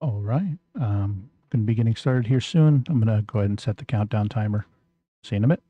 All right. Going to be getting started here soon. I'm going to go ahead and set the countdown timer. See you in a bit.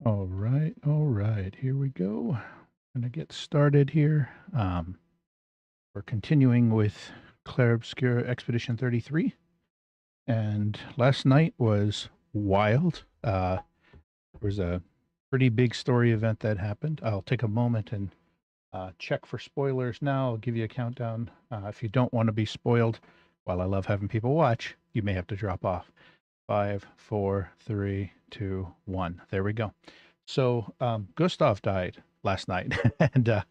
All right. Here we go. Gonna get started here. We're continuing with Clair Obscura Expedition 33, and last night was wild. There was a pretty big story event that happened. I'll take a moment and check for spoilers now. I'll give you a countdown. If you don't want to be spoiled, while I love having people watch, you may have to drop off. 5, 4, 3, 2, 1. There we go. So Gustav died last night, and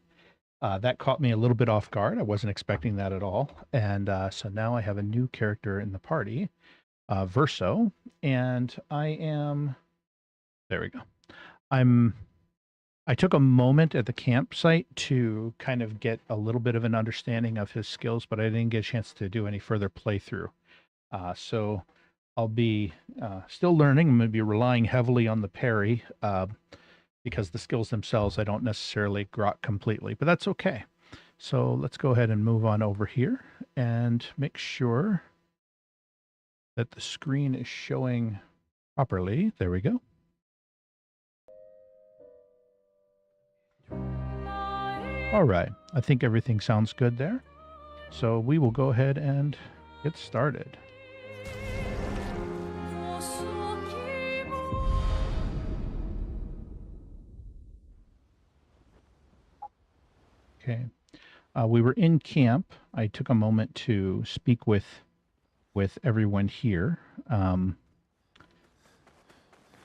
that caught me a little bit off guard. I wasn't expecting that at all. And so now I have a new character in the party, Verso, and I am. There we go. I took a moment at the campsite to kind of get a little bit of an understanding of his skills, but I didn't get a chance to do any further playthrough. So I'll be still learning. I'm going to be relying heavily on the parry because the skills themselves I don't necessarily grok completely, but that's okay. So let's go ahead and move on over here and make sure that the screen is showing properly. There we go. All right, I think everything sounds good there. So we will go ahead and get started. Okay, we were in camp. I took a moment to speak with everyone here. I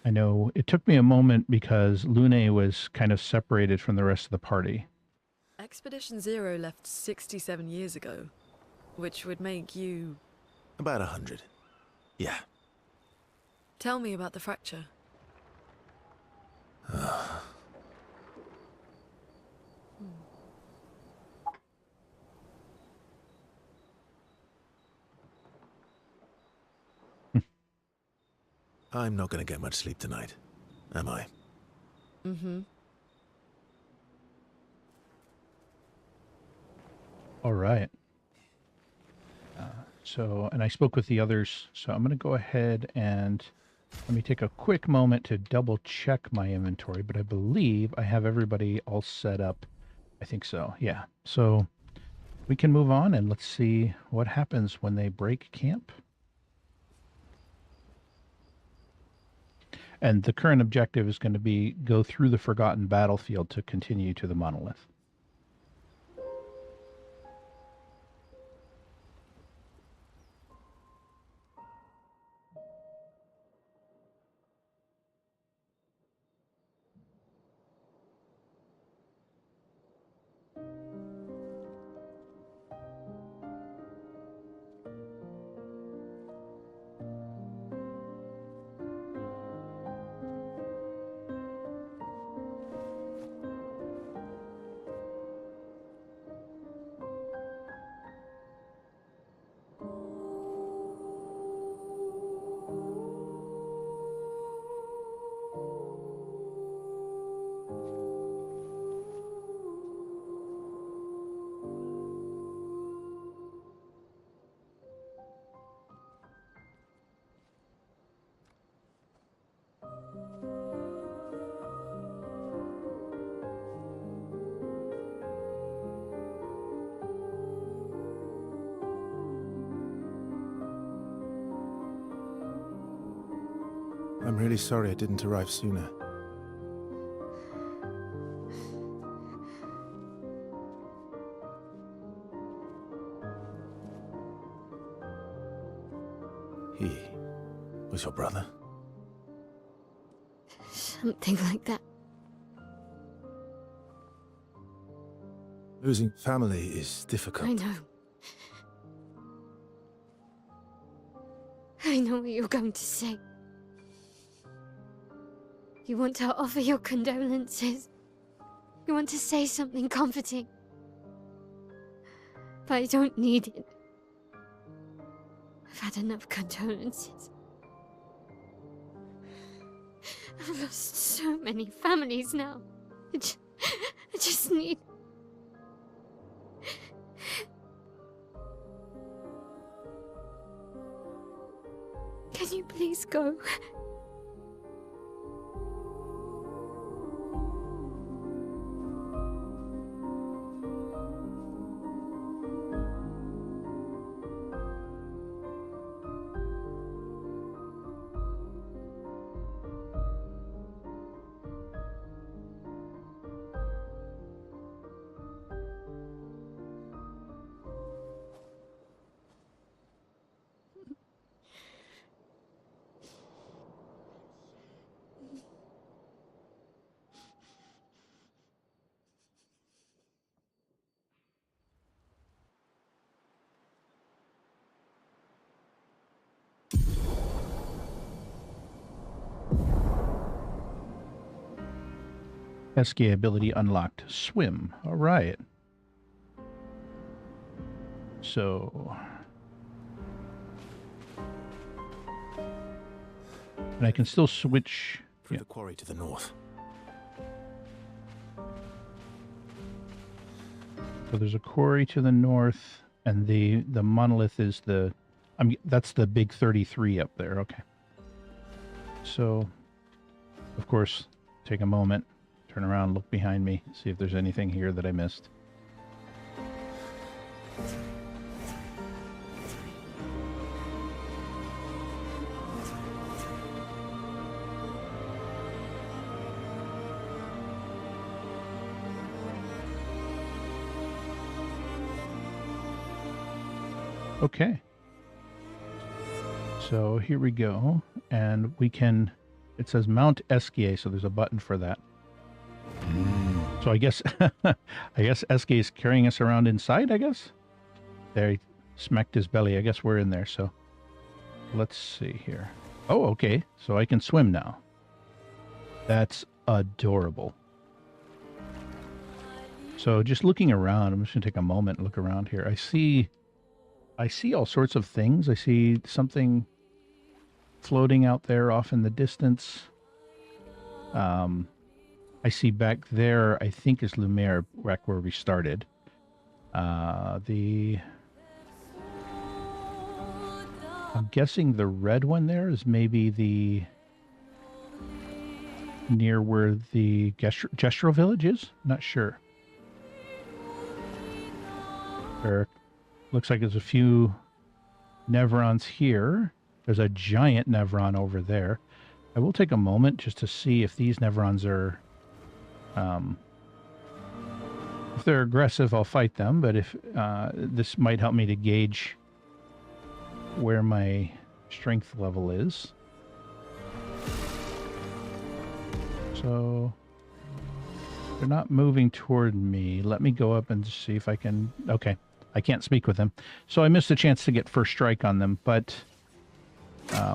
know it took me a moment because Lune was kind of separated from the rest of the party. Expedition Zero left 67 years ago, which would make you... About 100. Yeah. Tell me about the fracture. I'm not going to get much sleep tonight, am I? Mm-hmm. All right. And I spoke with the others, so I'm going to go ahead and let me take a quick moment to double check my inventory, but I believe I have everybody all set up. I think so, yeah. So we can move on and let's see what happens when they break camp. And the current objective is going to be go through the Forgotten Battlefield to continue to the Monolith. I'm really sorry I didn't arrive sooner. He was your brother? Something like that. Losing family is difficult. I know. I know what you're going to say. You want to offer your condolences. You want to say something comforting. But I don't need it. I've had enough condolences. I've lost so many families now. I just need... Can you please go? SK ability unlocked. Swim. All right. So... And I can still switch... Through Yeah. the quarry to the north. So there's a quarry to the north, and the monolith is the... that's the big 33 up there. Okay. So, of course, take a moment, turn around, look behind me, see if there's anything here that I missed. Okay. So here we go, and we can, it says Mount Esquier, so there's a button for that. So I guess, I guess Esquier is carrying us around inside, I guess? There, he smacked his belly. I guess we're in there, so let's see here. Oh, okay, so I can swim now. That's adorable. So just looking around, I'm just going to take a moment and look around here. I see all sorts of things. I see something floating out there off in the distance. I see back there, I think is Lumiere, back where we started. I'm guessing the red one there is maybe the... near where the Gestural village is? Not sure. There looks like there's a few Nevrons here. There's a giant Nevron over there. I will take a moment just to see if these Nevrons are... if they're aggressive, I'll fight them, but if this might help me to gauge where my strength level is. So they're not moving toward me. Let me go up and see if I can... Okay, I can't speak with them. So I missed a chance to get first strike on them, but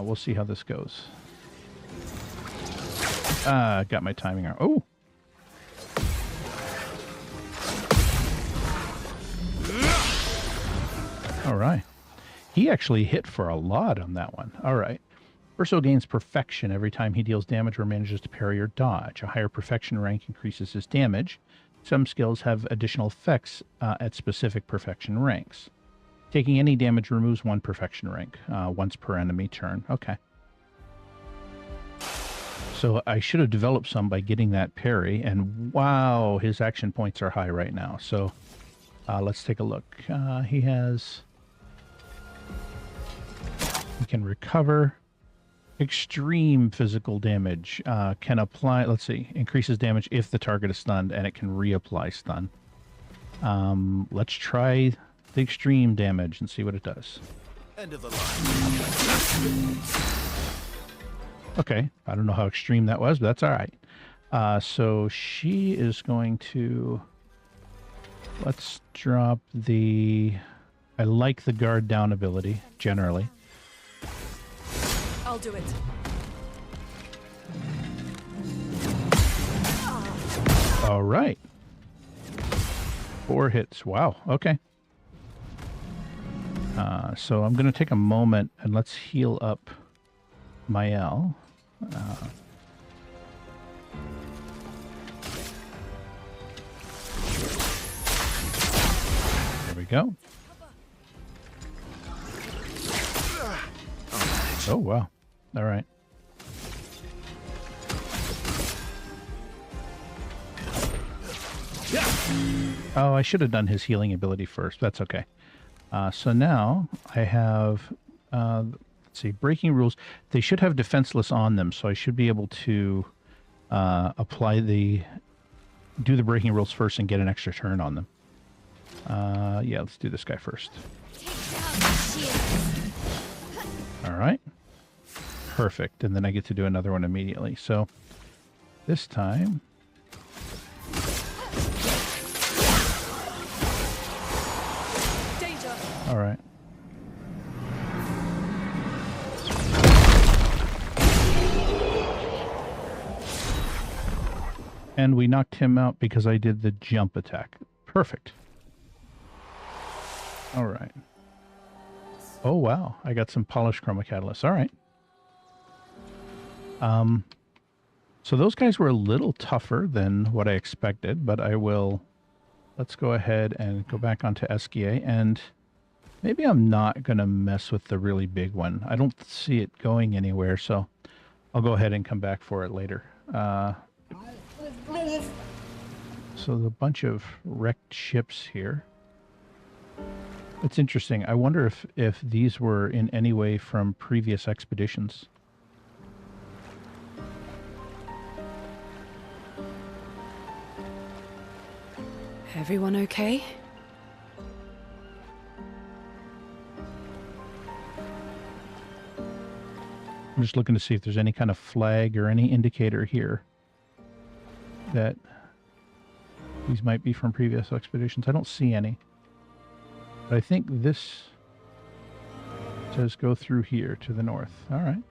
we'll see how this goes. Got my timing wrong. Oh! All right. He actually hit for a lot on that one. All right. Urso gains perfection every time he deals damage or manages to parry or dodge. A higher perfection rank increases his damage. Some skills have additional effects at specific perfection ranks. Taking any damage removes one perfection rank once per enemy turn. Okay. So I should have developed some by getting that parry, and wow, his action points are high right now. So let's take a look. He can recover. Extreme physical damage can apply, let's see, increases damage if the target is stunned, and it can reapply stun. Let's try the extreme damage and see what it does. End of the line. Okay, I don't know how extreme that was, but that's all right. So she is going to... Let's drop the... I like the guard down ability, generally. I'll do it. All right. 4 hits. Wow. Okay. So I'm going to take a moment and let's heal up Mael. There we go. Oh, wow. All right. Oh, I should have done his healing ability first. That's okay. So now I have, let's see, breaking rules. They should have defenseless on them, so I should be able to do the breaking rules first and get an extra turn on them. Yeah, let's do this guy first. All right. Perfect. And then I get to do another one immediately. So this time... Danger. All right. And we knocked him out because I did the jump attack. Perfect. All right. Oh, wow. I got some polished chroma catalysts. All right. So those guys were a little tougher than what I expected, but I will... Let's go ahead and go back onto Eskia, and maybe I'm not going to mess with the really big one. I don't see it going anywhere, so I'll go ahead and come back for it later. So the bunch of wrecked ships here. It's interesting. I wonder if these were in any way from previous expeditions. Everyone okay? I'm just looking to see if there's any kind of flag or any indicator here that these might be from previous expeditions. I don't see any. But I think this says go through here to the north. All right.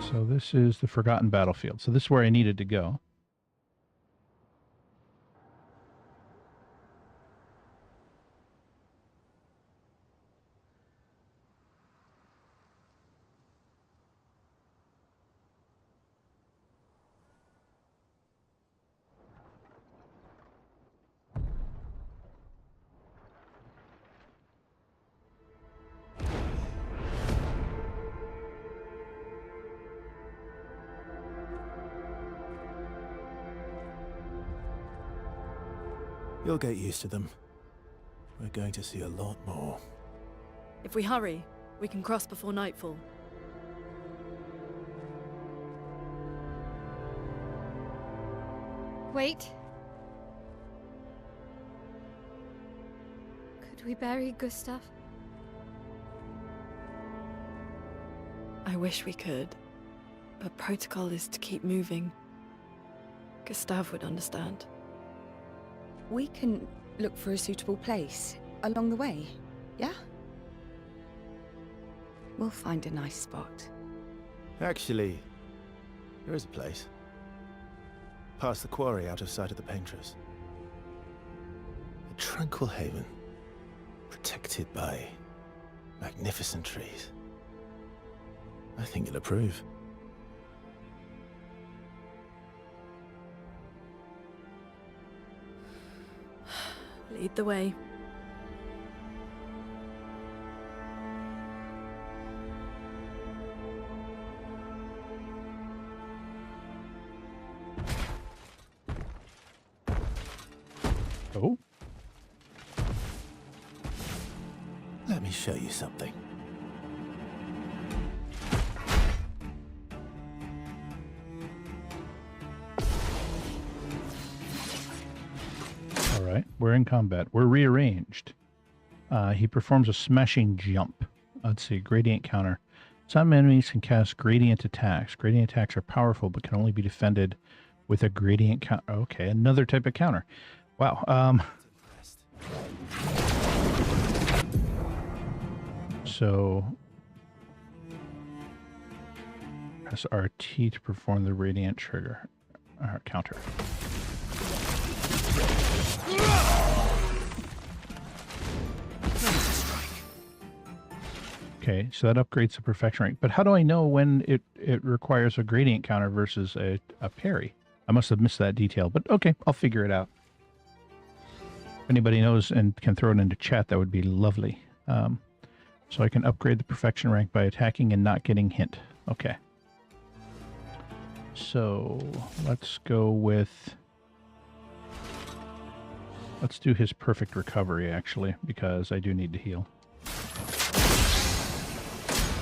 So this is the Forgotten Battlefield. So this is where I needed to go. You'll get used to them. We're going to see a lot more. If we hurry, we can cross before nightfall. Wait. Could we bury Gustav? I wish we could, but protocol is to keep moving. Gustav would understand. We can look for a suitable place along the way, yeah? We'll find a nice spot. Actually, there is a place. Past the quarry, out of sight of the painters. A tranquil haven, protected by magnificent trees. I think you'll approve. Lead the way. Oh. Let me show you something. All right. We're in combat. We're rearranged. He performs a smashing jump. Let's see. Gradient counter. Some enemies can cast gradient attacks. Gradient attacks are powerful, but can only be defended with a gradient counter. Okay, another type of counter. Wow. So press RT to perform the radiant trigger counter. Okay, so that upgrades the perfection rank. But how do I know when it requires a gradient counter versus a parry? I must have missed that detail, but okay, I'll figure it out. If anybody knows and can throw it into chat, that would be lovely. So I can upgrade the perfection rank by attacking and not getting hit. Okay. So let's go with... Let's do his perfect recovery, actually, because I do need to heal.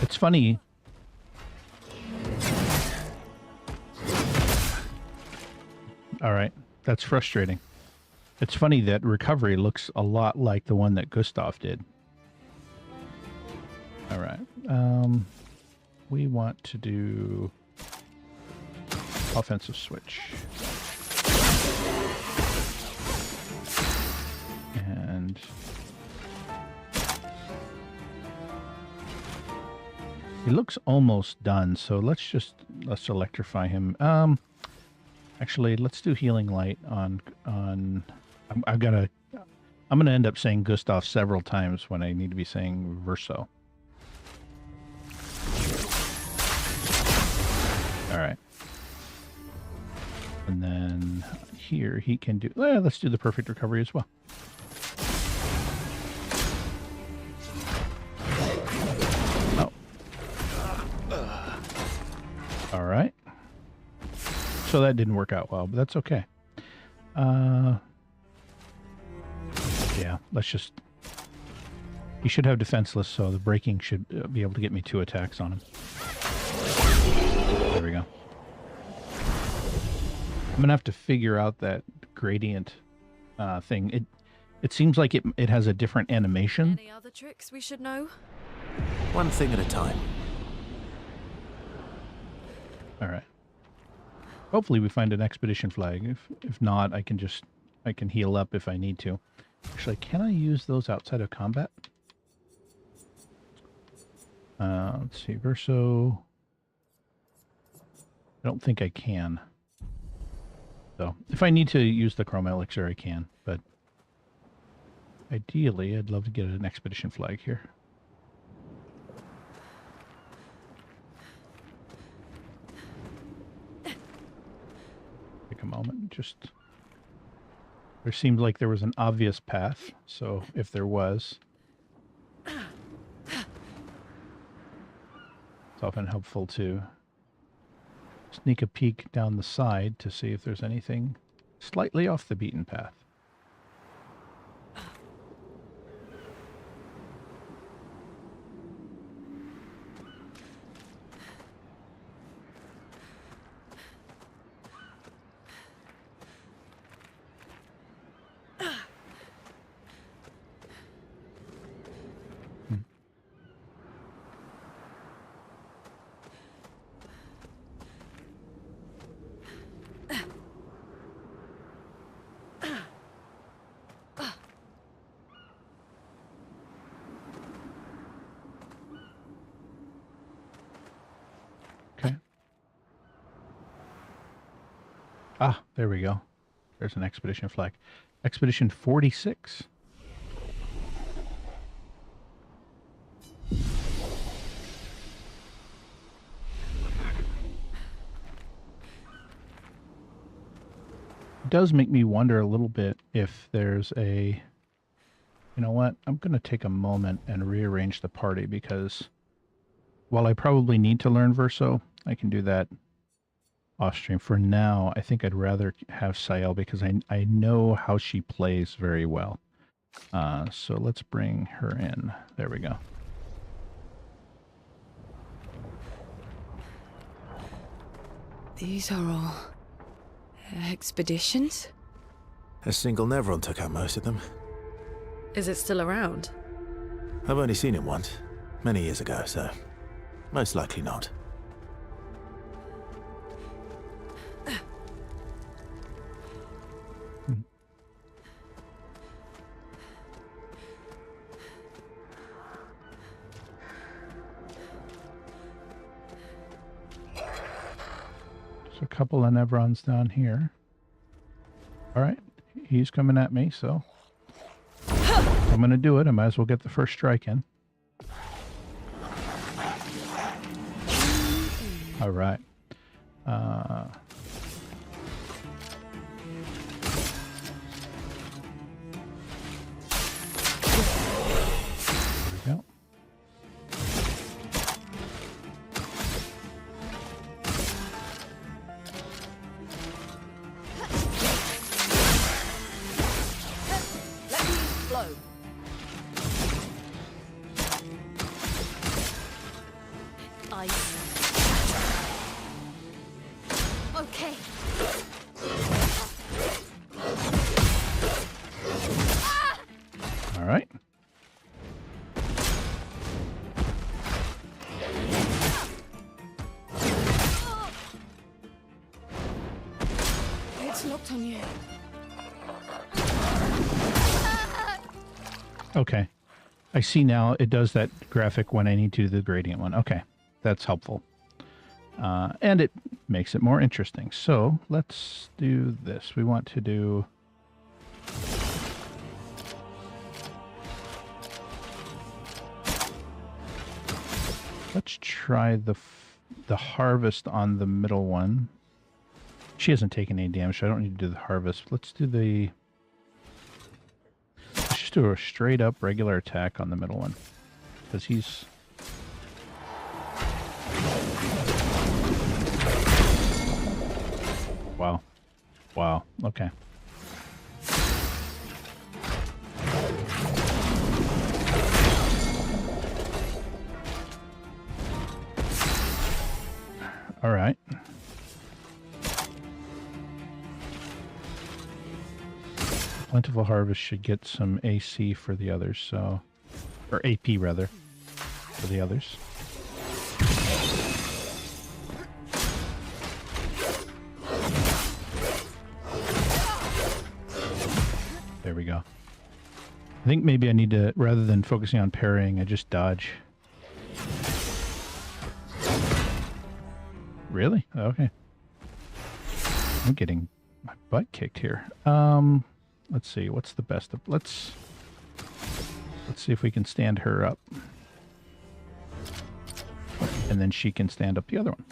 It's funny. All right. That's frustrating. It's funny that recovery looks a lot like the one that Gustav did. All right. We want to do offensive switch. And he looks almost done, so let's electrify him. Actually, let's do healing light on I'm gonna end up saying Gustav several times when I need to be saying Verso. All right. And then here he can do, let's do the perfect recovery as well. Oh. All right. So that didn't work out well, but that's okay. Yeah, let's just... He should have defenseless, so the breaking should be able to get me 2 attacks on him. There we go. I'm gonna have to figure out that gradient thing. It seems like it has a different animation. Any other tricks we should know? One thing at a time. All right. Hopefully we find an expedition flag. If not, I can heal up if I need to. Actually, can I use those outside of combat? Let's see, Verso. I don't think I can. So, if I need to use the Chrome Elixir, I can. But ideally, I'd love to get an expedition flag here. Take a moment, just... There seemed like there was an obvious path, so if there was... It's often helpful to sneak a peek down the side to see if there's anything slightly off the beaten path. Okay. Ah, there we go. There's an expedition flag. Expedition 46. It does make me wonder a little bit if there's a... You know what? I'm going to take a moment and rearrange the party because while I probably need to learn Verso, I can do that off stream. For now, I think I'd rather have Sael because I know how she plays very well. So let's bring her in. There we go. These are all expeditions? A single Nevron took out most of them. Is it still around? I've only seen it once, many years ago, so most likely not. There's a couple of Nevrons down here. All right, he's coming at me, so I'm going to do it. I might as well get the first strike in. All right. There we go. It's on you. Okay. I see now it does that graphic when I need to do the gradient one. Okay. That's helpful. And it makes it more interesting. So let's do this. We want to do... Let's try the harvest on the middle one. She hasn't taken any damage, so I don't need to do the harvest. Let's do the... Let's just do a straight up regular attack on the middle one. Because he's... Wow. Wow. Okay. All right. Plentiful Harvest should get some AC for the others, so... Or AP, rather, for the others. There we go. I think maybe I need to, rather than focusing on parrying, I just dodge. Really? Okay. I'm getting my butt kicked here. Let's see. What's the best of... Let's see if we can stand her up. And then she can stand up the other one.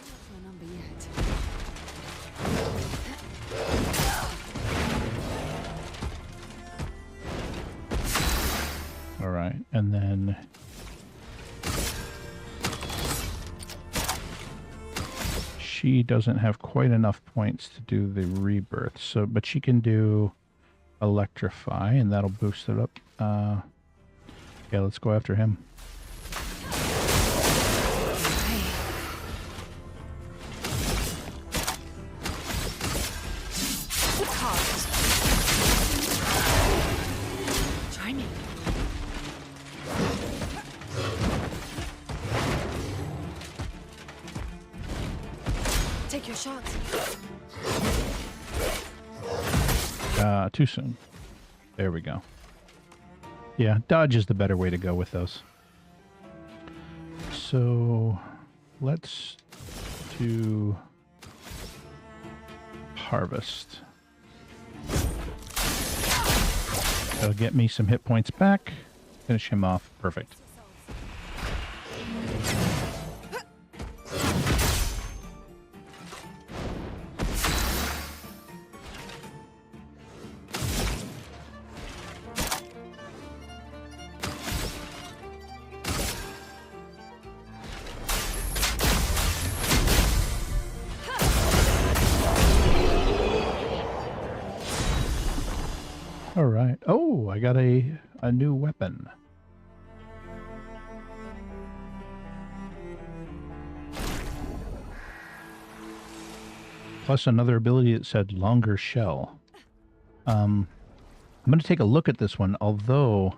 All right. And then... She doesn't have quite enough points to do the rebirth, so but she can do electrify, and that'll boost it up. Yeah, let's go after him. Try me. Take your shots. Too soon. There we go. Yeah, dodge is the better way to go with those. So let's do harvest. That'll get me some hit points back. Finish him off. Perfect. All right. Oh, I got a new weapon. Plus another ability that said longer shell. I'm going to take a look at this one, although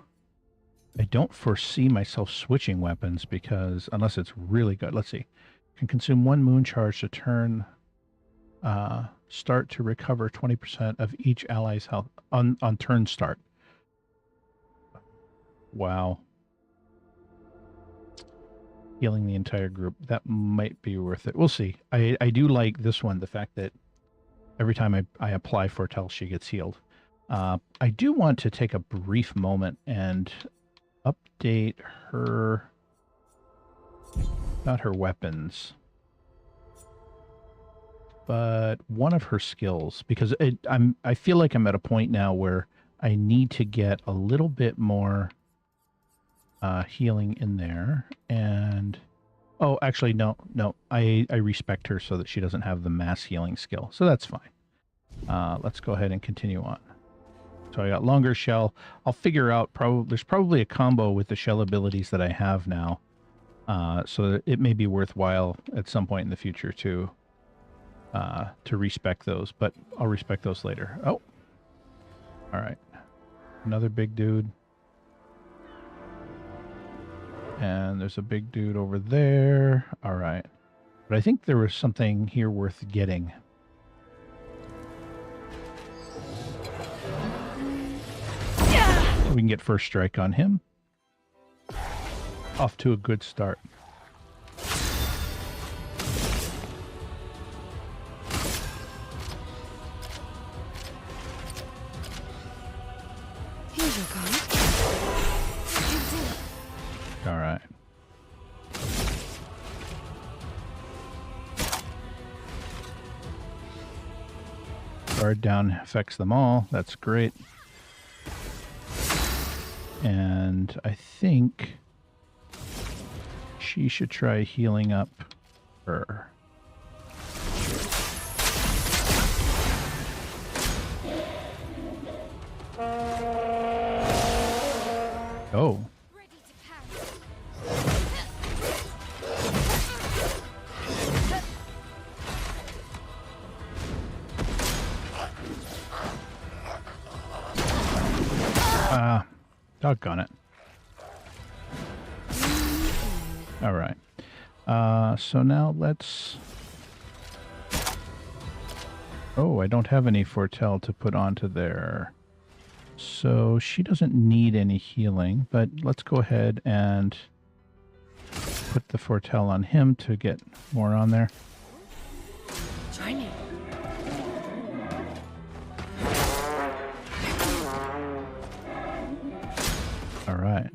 I don't foresee myself switching weapons because unless it's really good. Let's see. Can consume 1 moon charge to turn start to recover 20% of each ally's health on turn start. Wow. Healing the entire group. That might be worth it. We'll see. I do like this one, the fact that every time I apply Foretell, she gets healed. I do want to take a brief moment and update her, not her weapons, but one of her skills, because I feel like I'm at a point now where I need to get a little bit more healing in there. And oh, actually, no, I respect her so that she doesn't have the mass healing skill, so that's fine. Let's go ahead and continue on. So I got longer shell. I'll figure out there's probably a combo with the shell abilities that I have now, so that it may be worthwhile at some point in the future to respect those, but I'll respect those later. Oh, all right. Another big dude. And there's a big dude over there. All right. But I think there was something here worth getting. We can get first strike on him. Off to a good start. Here's your card. All right. Guard down affects them all. That's great. And I think she should try healing up her. Oh. Ready to pounce. Doggone it. All right. So now let's... Oh, I don't have any foretell to put onto there. So she doesn't need any healing, but let's go ahead and put the foretell on him to get more on there. Try me. All right.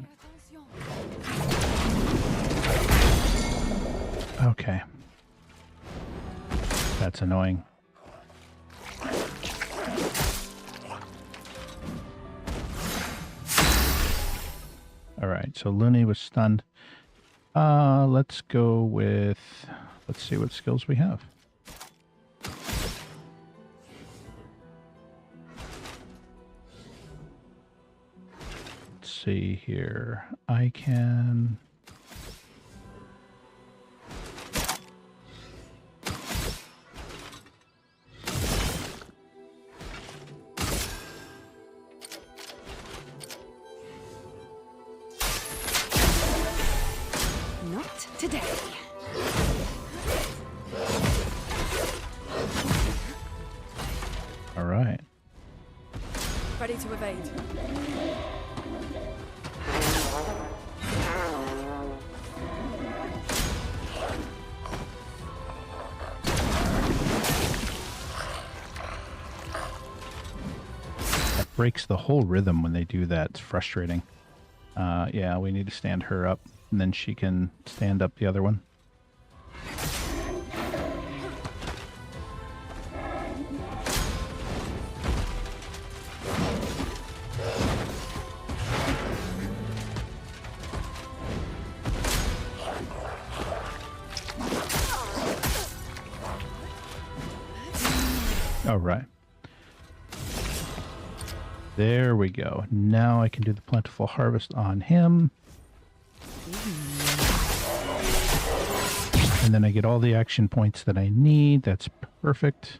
Okay. That's annoying. All right, so Looney was stunned. Let's go with... Let's see what skills we have. Let's see here. I can... Not today. All right. Ready to evade. That breaks the whole rhythm when they do that. It's frustrating. Yeah, we need to stand her up, and then she can stand up the other one. All right. There we go. Now I can do the plentiful harvest on him. And then I get all the action points that I need. That's perfect.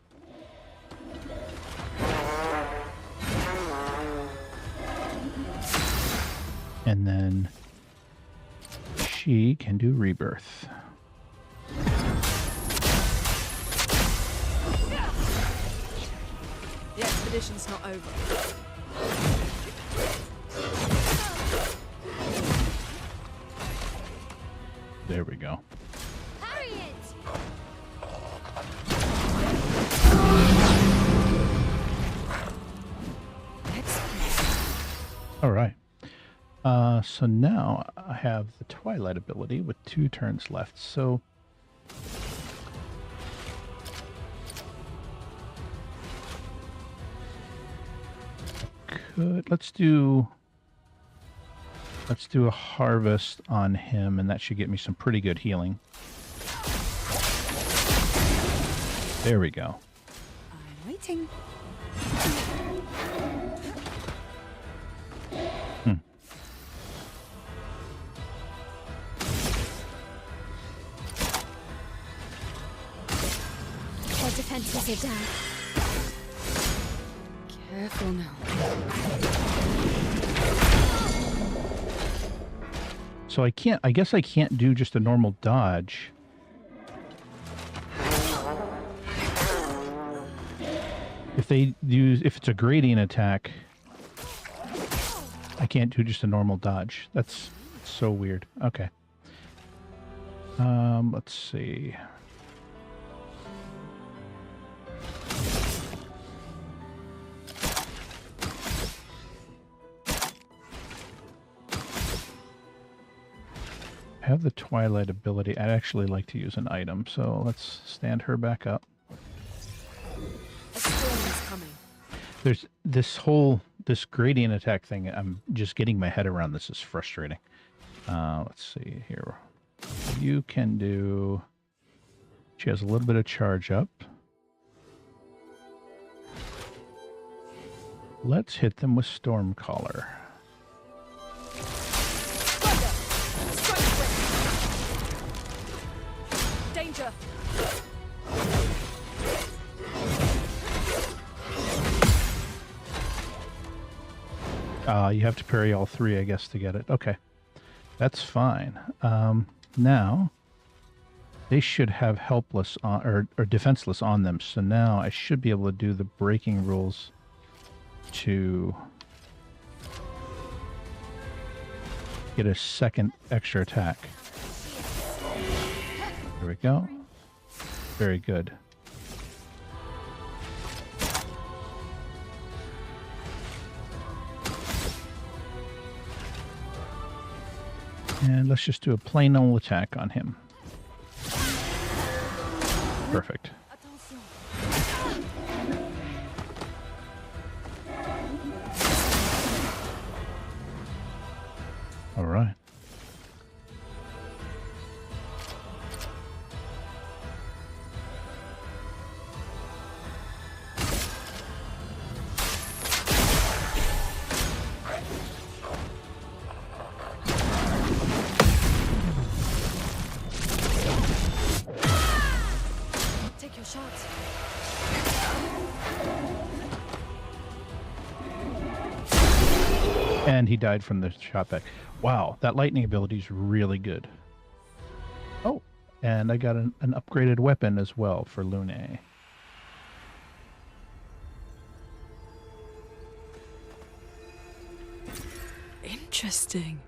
And then she can do rebirth. The expedition's not over. There we go. Harriet! All right. So now I have the Twilight ability with 2 turns left. So let's do a harvest on him, and that should get me some pretty good healing. There we go. I'm waiting. Our defenses are down. Careful now. So I guess I can't do just a normal dodge. If it's a gradient attack, I can't do just a normal dodge. That's so weird. Okay. Let's see. I have the Twilight ability. I'd actually like to use an item, so let's stand her back up. A storm is coming. There's this gradient attack thing. I'm just getting my head around. This is frustrating. Let's see here. You can do... She has a little bit of charge up. Let's hit them with Stormcaller. Danger! You have to parry all three, I guess, to get it. Okay. That's fine. Now, they should have helpless on, or defenseless on them. So now I should be able to do the breaking rules to get a second extra attack. There we go. Very good. And let's just do a plain old attack on him. Perfect. All right. Take your shots. And he died from the shot back. Wow, that lightning ability is really good. Oh, and I got an upgraded weapon as well for Lune. Interesting.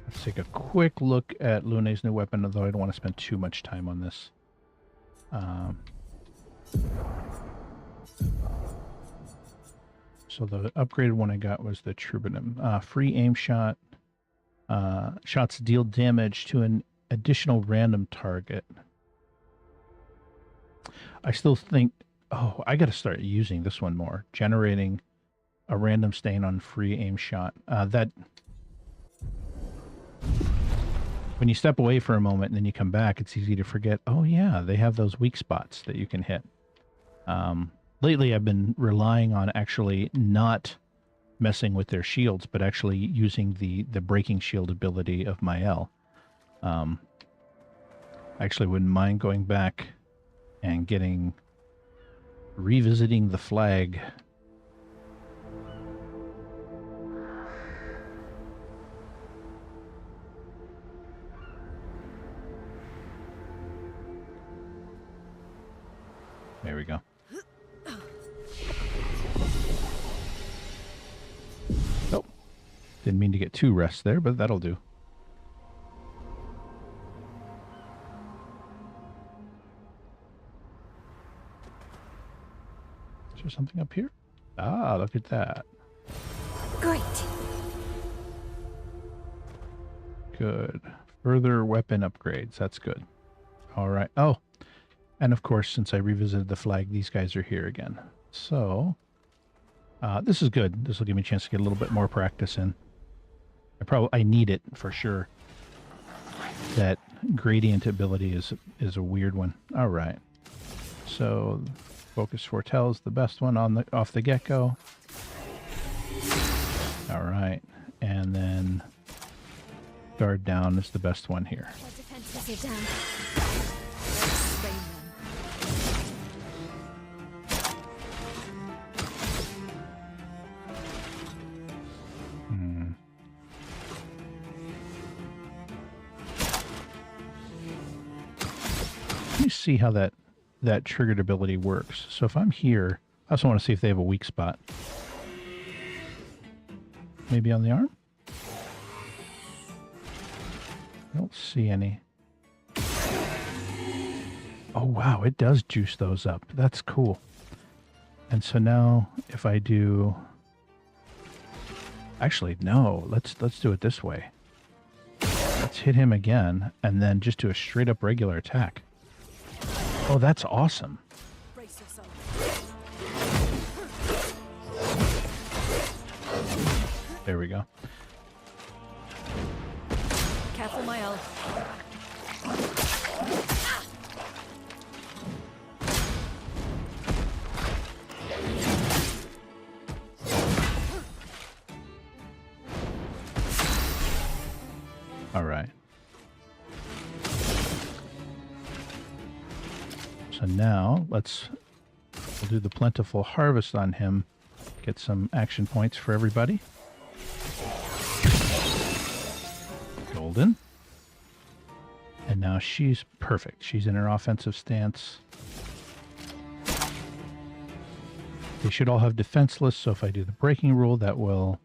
Let's take a quick look at Lune's new weapon, although I don't want to spend too much time on this. So the upgraded one I got was the Troubadour. Free aim shot. Shots deal damage to an additional random target. I still think... Oh, I got to start using this one more. Generating a random stain on free aim shot. That... When you step away for a moment and then you come back, it's easy to forget, oh yeah, they have those weak spots that you can hit. Lately, I've been relying on actually not messing with their shields, but actually using the breaking shield ability of Mael. I actually wouldn't mind going back and revisiting the flag. There we go. Oh, didn't mean to get two rests there, but that'll do. Is there something up here? Ah, look at that. Great. Good. Further weapon upgrades. That's good. All right. Oh, and of course, since I revisited the flag, these guys are here again. So, this is good. This will give me a chance to get a little bit more practice in. I need it for sure. That gradient ability is a weird one. All right. So, Focus Foretell is the best one off the get-go. All right, and then Guard Down is the best one here. Our defenses are down. Strain them. Let me see how that triggered ability works. So if I'm here, I also want to see if they have a weak spot. Maybe on the arm? I don't see any. Oh wow, it does juice those up. That's cool. And so now if I do... Actually, no. Let's do it this way. Let's hit him again and then just do a straight up regular attack. Oh, that's awesome. There we go. Careful, Mael. All right. So now we'll do the plentiful harvest on him. Get some action points for everybody. Golden. And now she's perfect. She's in her offensive stance. They should all have defenseless, so if I do the breaking rule, that will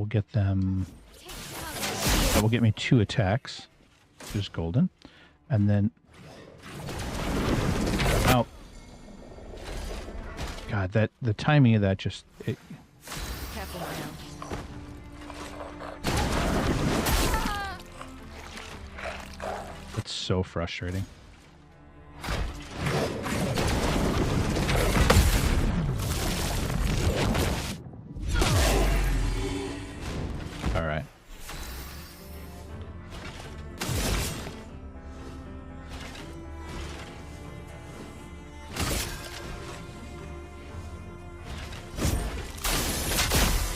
get them... That will get me 2 attacks, which is golden. And then... Oh. God, the timing of that just... Careful, Mael. It's so frustrating. All right.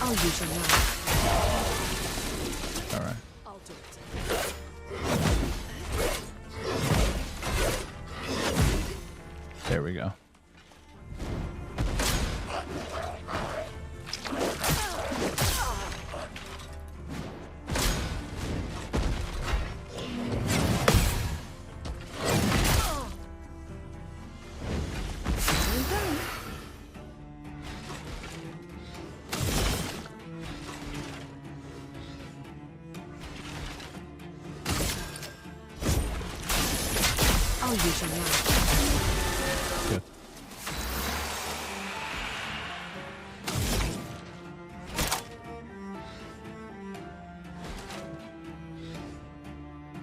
I'll use your knife. All right. I'll do it. There we go. I'll use your knife. Good.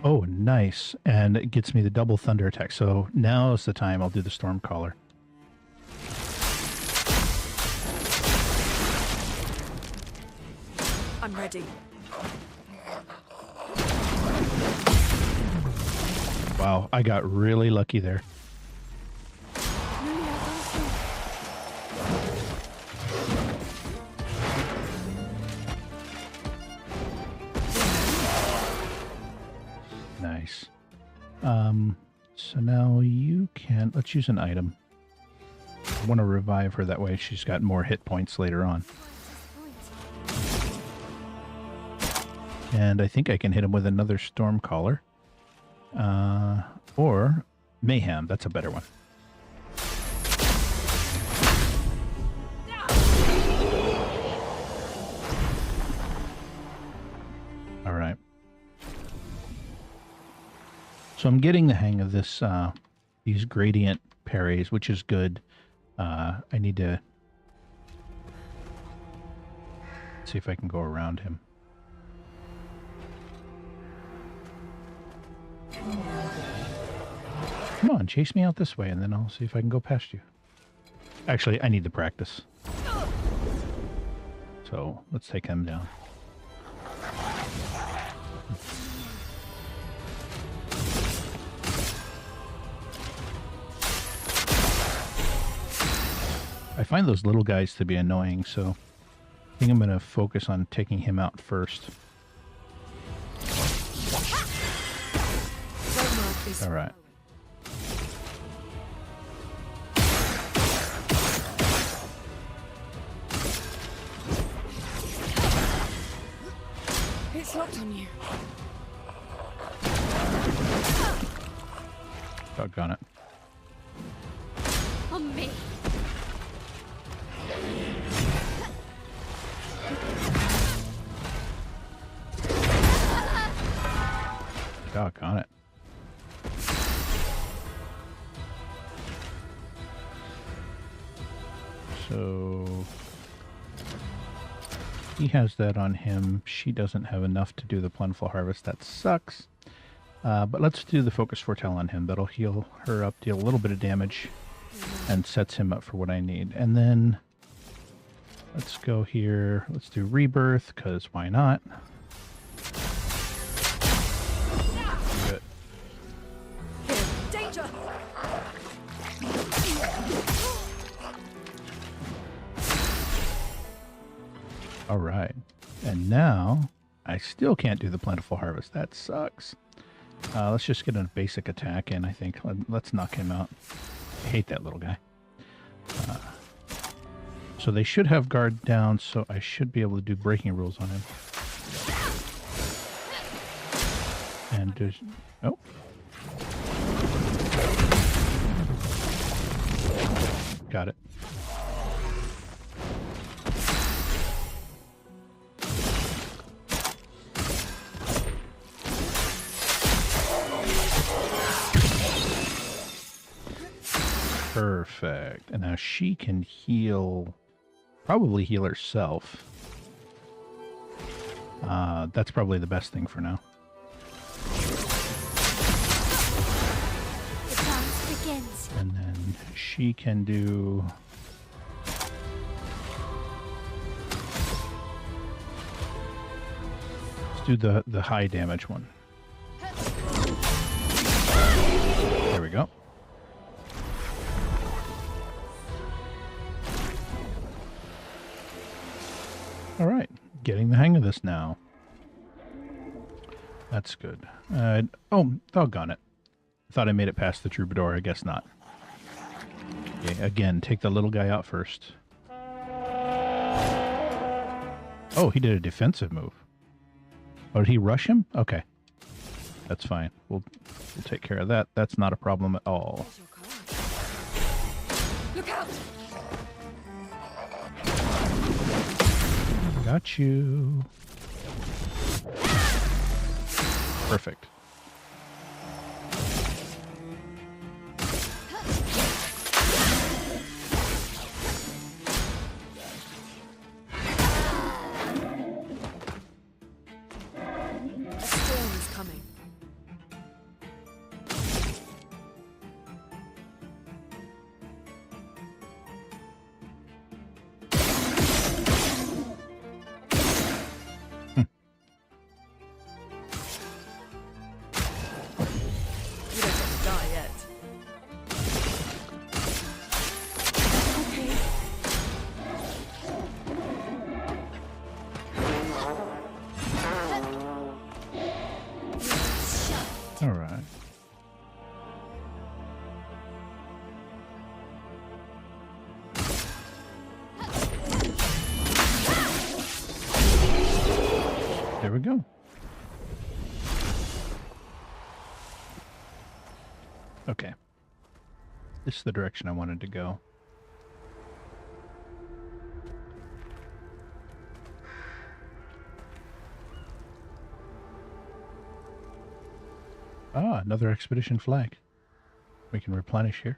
Oh, nice. And it gets me the double thunder attack. So now is the time I'll do the Stormcaller. I'm ready. Wow, I got really lucky there. Nice. So now you can... Let's use an item. I want to revive her, that way she's got more hit points later on. And I think I can hit him with another Stormcaller. Or Mayhem, that's a better one. All right. So I'm getting the hang of this, these gradient parries, which is good. I need to see if I can go around him. Come on, chase me out this way, and then I'll see if I can go past you. Actually, I need to practice. So let's take him down. I find those little guys to be annoying, so I think I'm going to focus on taking him out first. All right. It's locked on you. Doggone it. On me. Doggone it. So he has that on him. She doesn't have enough to do the plentiful harvest. That sucks. But let's do the focus foretell on him. That'll heal her up, deal a little bit of damage, and sets him up for what I need. And then let's go here. Let's do rebirth, because why not? Good. Danger! All right. And now I still can't do the plentiful harvest. That sucks. Let's just get a basic attack in, I think. Let's knock him out. I hate that little guy. So they should have guard down, so I should be able to do breaking rules on him. And just... Oh. Got it. Perfect. And now she can heal, probably heal herself. That's probably the best thing for now. The dance begins. And then she can do... Let's do the high damage one. There we go. All right, getting the hang of this now. That's good. Oh, doggone it. I thought I made it past the troubadour. I guess not. Okay, again, take the little guy out first. Oh, he did a defensive move. Oh, did he rush him? Okay. That's fine. We'll take care of that. That's not a problem at all. Look out! Got you. Perfect. A storm is coming. You don't get to die yet. All right. There we go. Okay. This is the direction I wanted to go. Ah, another expedition flag. We can replenish here.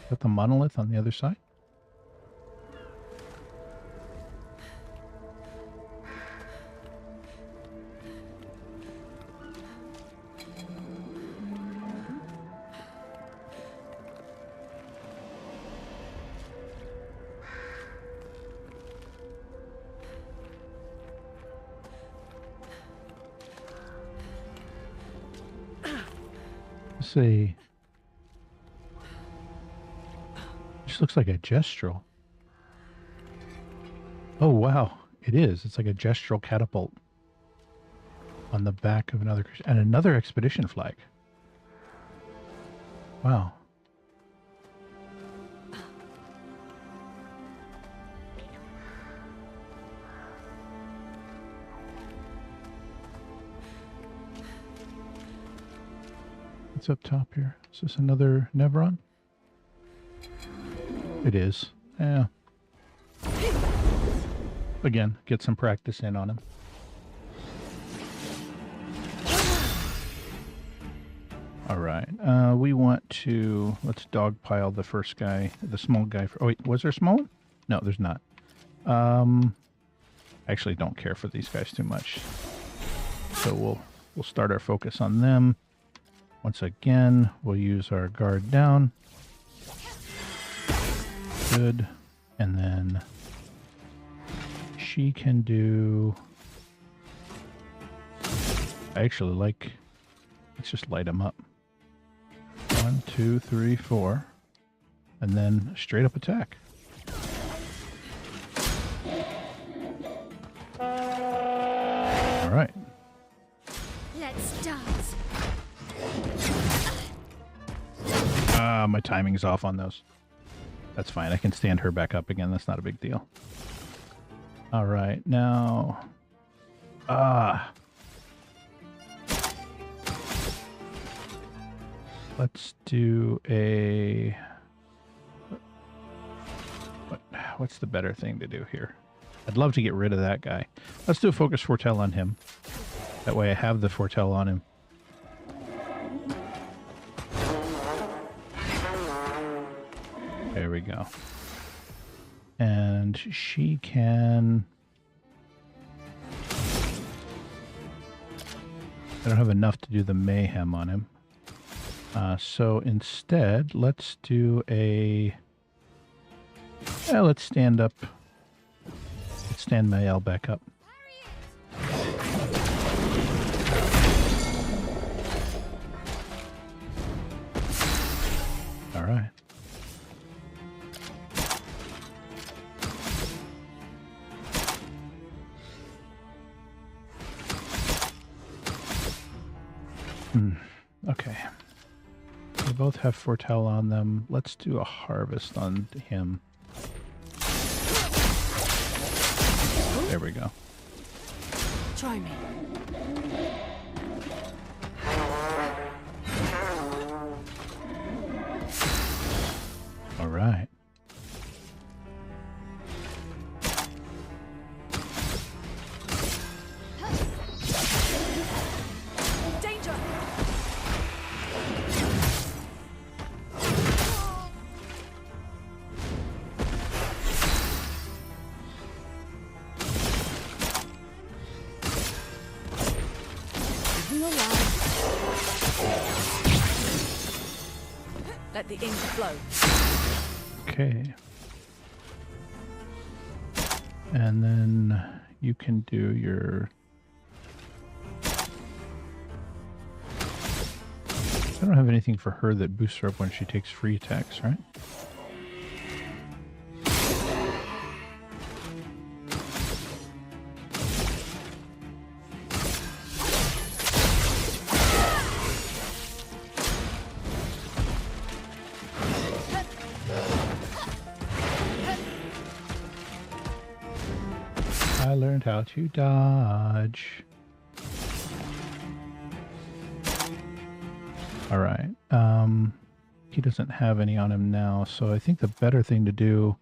Is that the monolith on the other side? Let's see. This looks like a gestural. Oh, wow. It is. It's like a gestural catapult on the back of another, and another expedition flag. What's up top here? Is this another Nevron? It is. Yeah. Again, get some practice in on him. All right. We want to... Let's dogpile the first guy, the small guy. Oh, wait. Was there a small one? No, there's not. I actually don't care for these guys too much. So we'll start our focus on them. Once again, we'll use our guard down. Good. And then she can do... I actually like... Let's just light them up. 1, 2, 3, 4. And then straight up attack. All right. Let's dance. My timing's off on those. That's fine. I can stand her back up again. That's not a big deal. All right. Now... let's do a... What's the better thing to do here? I'd love to get rid of that guy. Let's do a focus foretell on him. That way I have the foretell on him. There we go. And she can... I don't have enough to do the mayhem on him. So instead, let's do a... let's stand up. Let's stand Mael back up. All right. Okay. They both have foretell on them. Let's do a harvest on him. There we go. Try me. All right. Danger! Let the ink flow. Okay. And then you can do your... I don't have anything for her that boosts her up when she takes free attacks, right? I learned how to dodge. All right. He doesn't have any on him now, so I think the better thing to do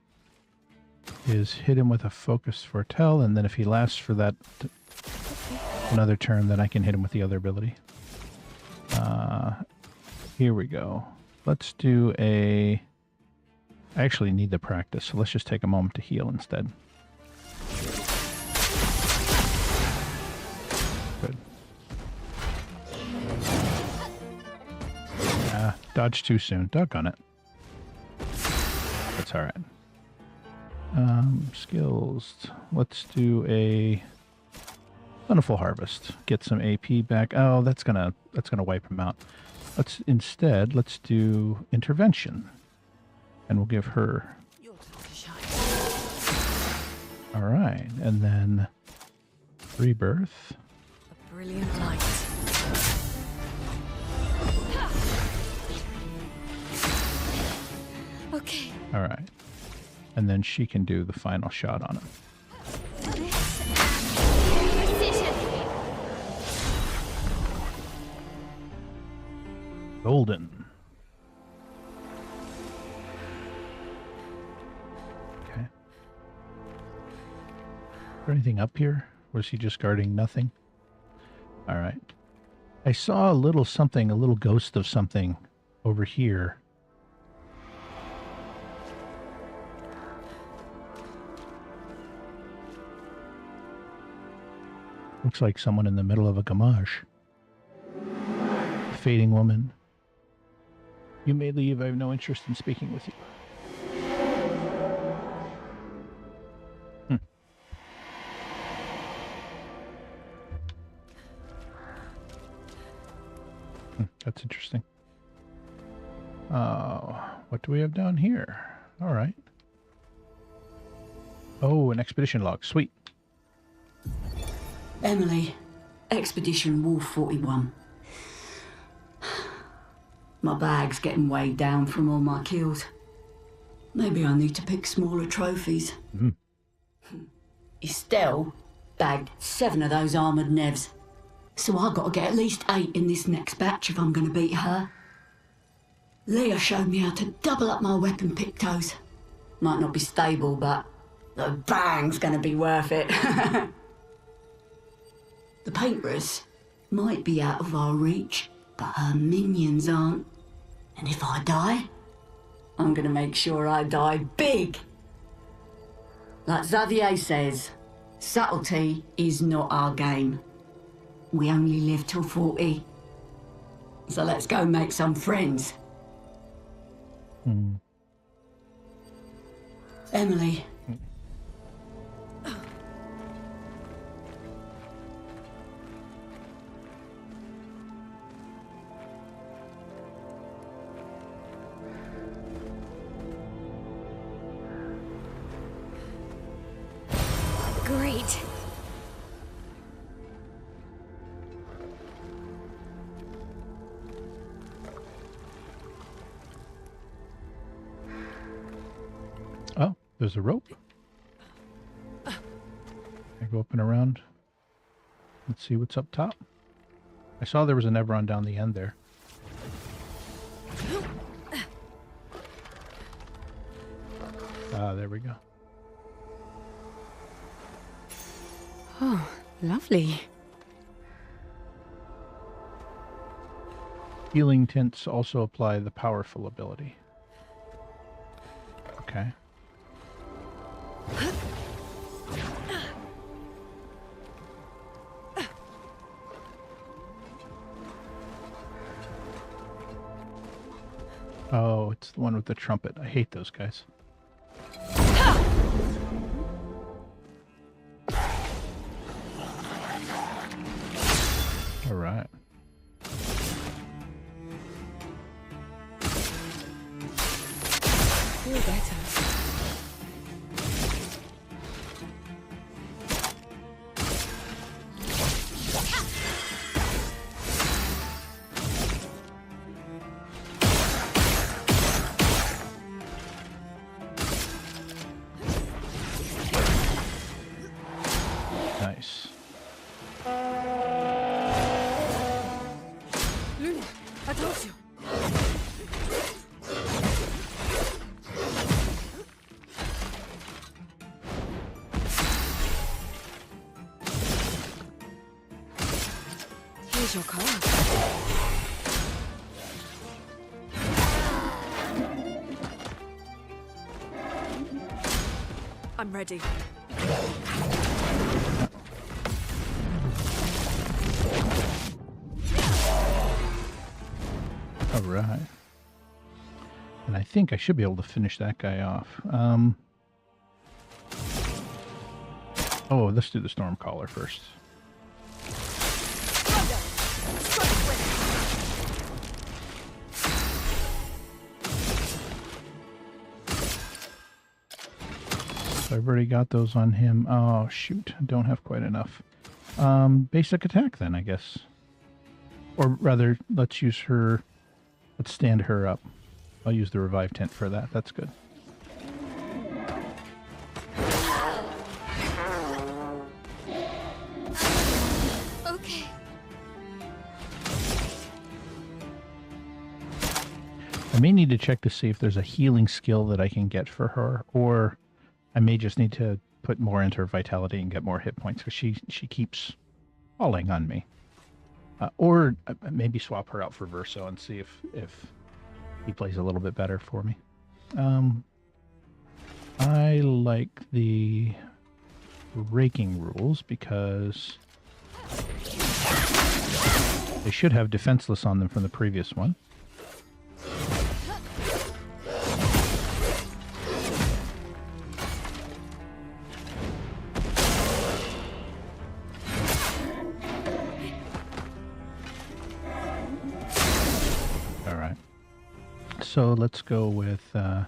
is hit him with a focus foretell, and then if he lasts for that another turn, then I can hit him with the other ability. Here we go. Let's do a... I actually need the practice, so let's just take a moment to heal instead. Good. Dodge too soon. Duck on it. That's alright. Skills. Let's do a Plentiful Harvest. Get some AP back. Oh, that's gonna wipe him out. Let's do Intervention. And we'll give her... Alright, and then Rebirth. A brilliant light. Okay. Alright. And then she can do the final shot on him. Precision. Golden. Okay. Is there anything up here? Or is he just guarding nothing? Alright. I saw a little something, a little ghost of something over here. Looks like someone in the middle of a gamage. Fading woman. You may leave. I have no interest in speaking with you. That's interesting. What do we have down here? All right. Oh, an expedition log. Sweet. Emily, Expedition Wolf 41. My bag's getting weighed down from all my kills. Maybe I need to pick smaller trophies. Estelle bagged 7 of those armoured nevs. So I gotta get at least 8 in this next batch if I'm gonna beat her. Leah showed me how to double up my weapon pictos. Might not be stable, but the bang's gonna be worth it. The painters might be out of our reach, but her minions aren't. And if I die, I'm gonna make sure I die big. Like Xavier says, subtlety is not our game. We only live till 40. So let's go make some friends. Emily. Great. Oh, there's a rope. I go up and around. Let's see what's up top. I saw there was an Everon down the end there. Ah, there we go. Oh, lovely. Healing tints also apply the powerful ability. Okay. Oh, it's the one with the trumpet. I hate those guys. All right. Feel better. Nice. Luna, attention. Here's your card. I'm ready. All right. And I think I should be able to finish that guy off. Oh, let's do the Stormcaller first. So I've already got those on him. Oh, shoot. I don't have quite enough. Basic attack then, I guess. Or rather, let's use her... Let's stand her up. I'll use the revive tent for that. That's good. Okay. I may need to check to see if there's a healing skill that I can get for her, or I may just need to put more into her vitality and get more hit points, because she keeps falling on me. Or maybe swap her out for Verso and see if he plays a little bit better for me. I like the raking rules because they should have defenseless on them from the previous one. All right. So let's go with all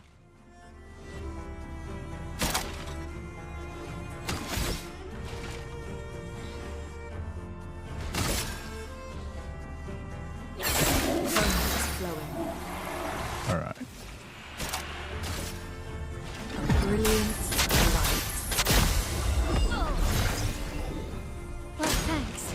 right. Brilliant light. Well, thanks.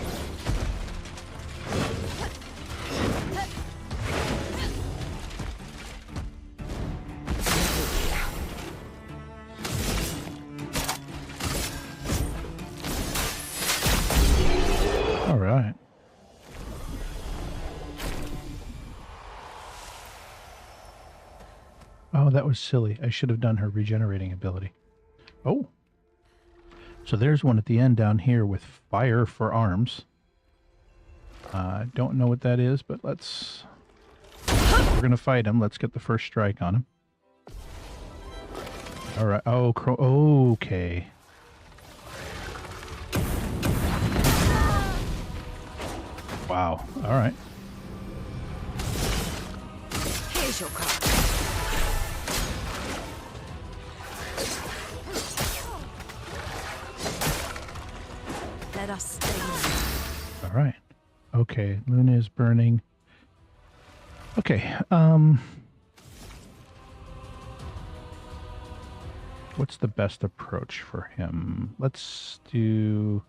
All right. Oh, that was silly. I should have done her regenerating ability. Oh. So there's one at the end down here with fire for arms. Don't know what that is, but let's... We're going to fight him. Let's get the first strike on him. All right. Oh, okay. Wow. All right. Here's your card. Let us stay. All right. Okay. Luna is burning. Okay. What's the best approach for him? Let's do...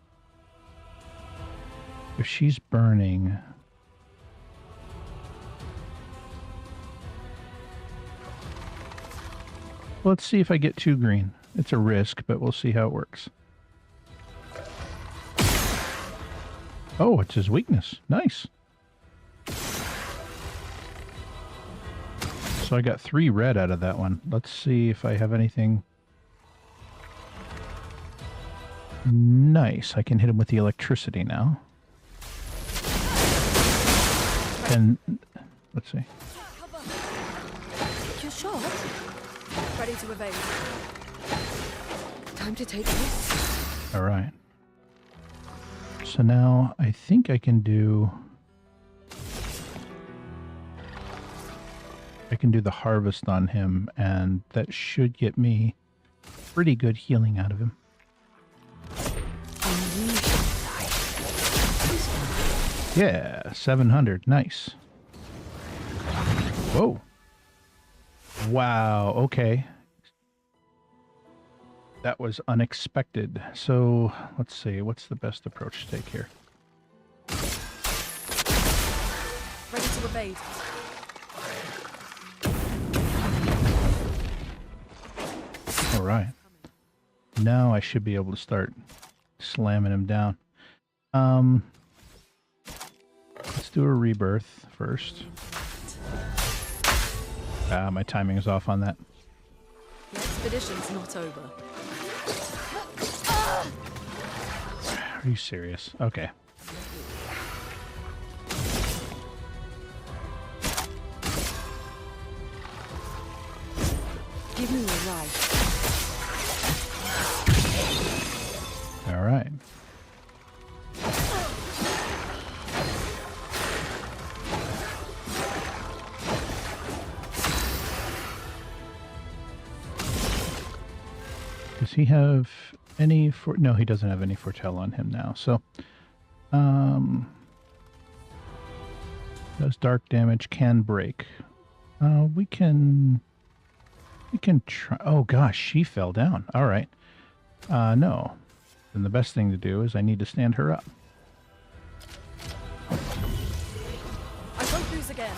If she's burning... Let's see if I get 2 green. It's a risk, but we'll see how it works. Oh, it's his weakness. Nice. So I got 3 red out of that one. Let's see if I have anything... Nice. I can hit him with the electricity now. And let's see. Your shot. Ready to evade. Time to take this. All right. So now I think I can do... I can do the harvest on him, and that should get me pretty good healing out of him. Yeah, 700. Nice. Whoa. Wow, okay. That was unexpected. So, let's see. What's the best approach to take here? Ready to evade. All right. Now I should be able to start slamming him down. Let's do a rebirth first. My timing is off on that. The expedition's not over. Are you serious? Okay. Give me your life. All right. Does he have any no, he doesn't have any foretell on him now. So, does dark damage, can break. We can try. Oh gosh, she fell down. All right. No. Then the best thing to do is I need to stand her up. I won't lose again.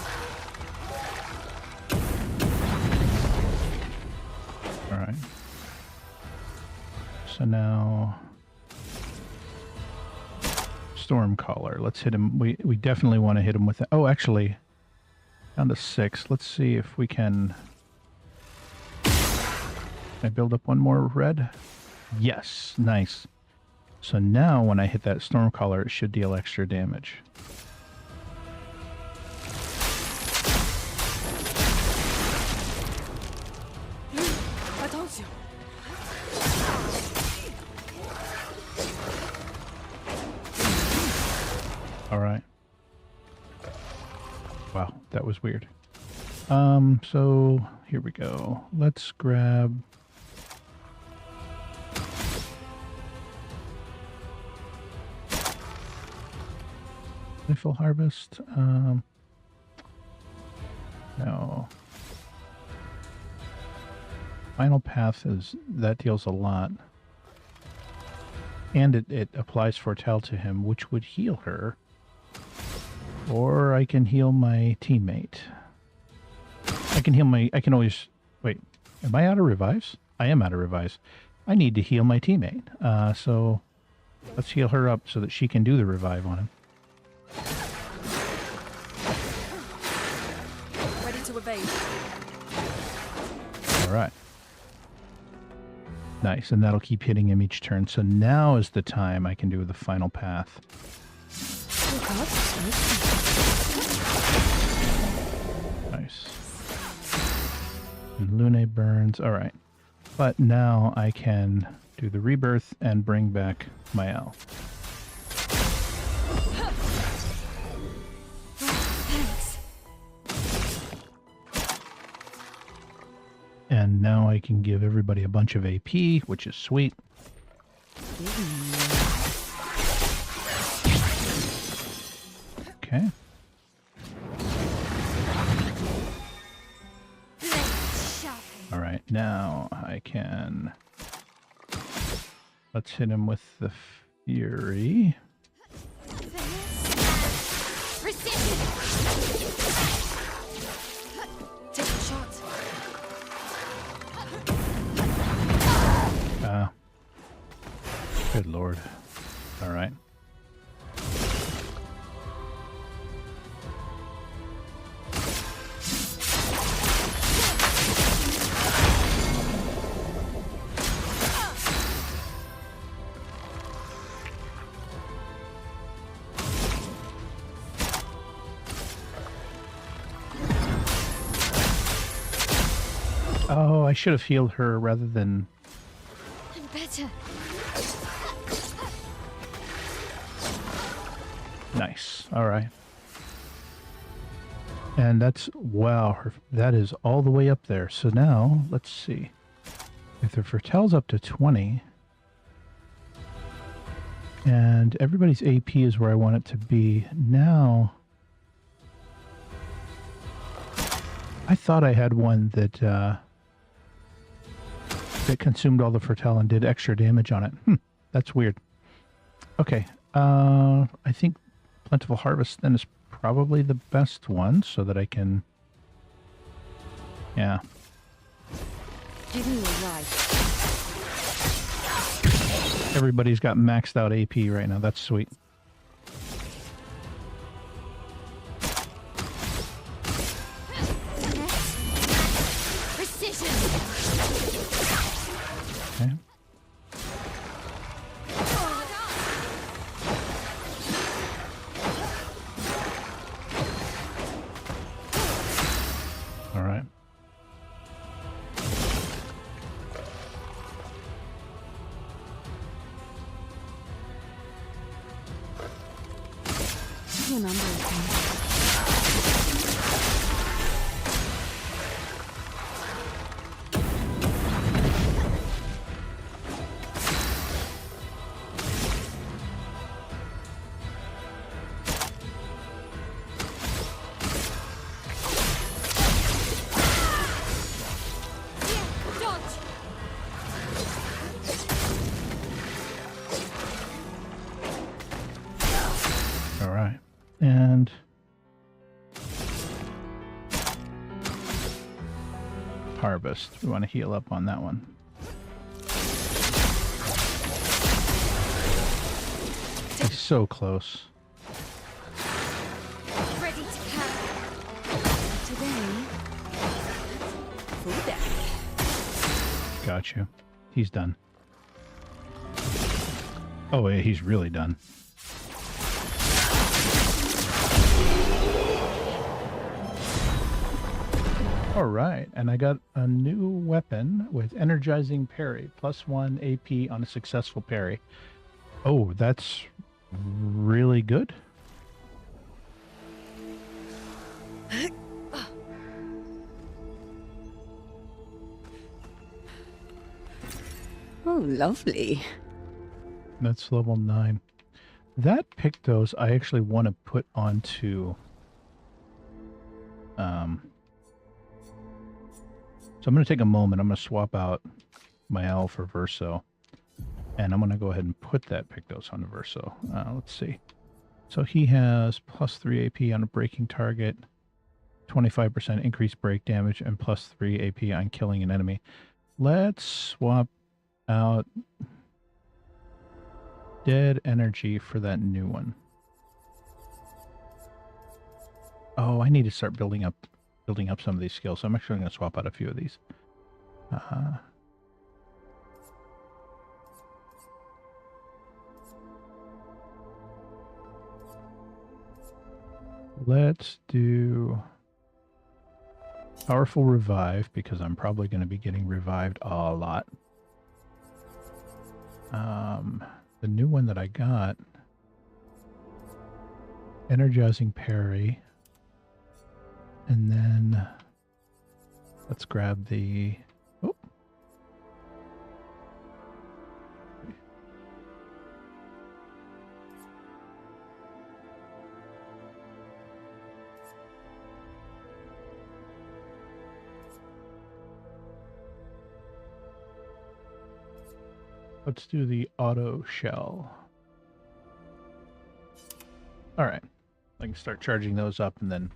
So now Stormcaller. Let's hit him. We definitely want to hit him with that. Oh, actually, down to 6. Let's see if we can. Can I build up one more red? Yes, nice. So now when I hit that Stormcaller, it should deal extra damage. Attention. All right. Wow, that was weird. So here we go. Let's grab. Rifle harvest. No. Final path that deals a lot. And it applies Foretell to him, which would heal her. Or I can heal my teammate. I can always... Wait, am I out of revives? I am out of revives. I need to heal my teammate. So let's heal her up so that she can do the revive on him. Ready to evade. All right. Nice, and that'll keep hitting him each turn. So now is the time I can do the final path. Nice. And Lune burns. All right. But now I can do the rebirth and bring back my L. And now I can give everybody a bunch of AP, which is sweet. Okay. All right, now I can... Let's hit him with the Fury. Take a shot. Good lord. All right. Oh, I should have healed her rather than... I'm better. Nice. All right. And that's... Wow, that is all the way up there. So now, let's see. If the Foretell's up to 20... And everybody's AP is where I want it to be. Now... I thought I had one that... that consumed all the Foretell and did extra damage on it. That's weird. Okay. I think Plentiful Harvest then is probably the best one so that I can... Yeah. Give me a ride. Everybody's got maxed out AP right now. That's sweet. Okay. All right. Your number again. All right. And... Harvest. We want to heal up on that one. so close. Ready to carry. Today, full deck. Got you. He's done. Oh, yeah, he's really done. All right, and I got a new weapon with energizing parry, +1 AP on a successful parry. Oh, that's really good. Oh, lovely. That's level 9. That Pictos I actually want to put onto so I'm going to take a moment. I'm going to swap out my L for Verso. And I'm going to go ahead and put that Pictos on Verso. Let's see. So he has +3 AP on a breaking target, 25% increased break damage, and +3 AP on killing an enemy. Let's swap out Dead Energy for that new one. Oh, I need to start building up some of these skills. So I'm actually going to swap out a few of these. Let's do Powerful Revive, because I'm probably going to be getting revived a lot. The new one that I got, Energizing Parry. And then let's grab the... Oh. Let's do the auto shell. All right. I can start charging those up, and then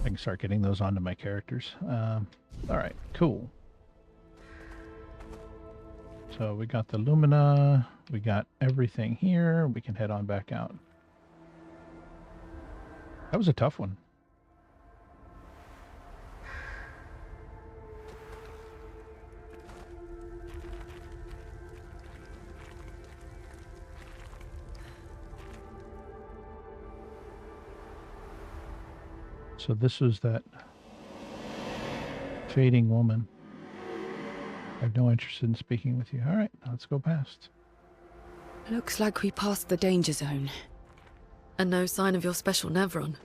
I can start getting those onto my characters. All right, cool. So we got the Lumina. We got everything here. We can head on back out. That was a tough one. So this was that fading woman. I have no interest in speaking with you. All right, let's go past. Looks like we passed the danger zone. And no sign of your special Nevron.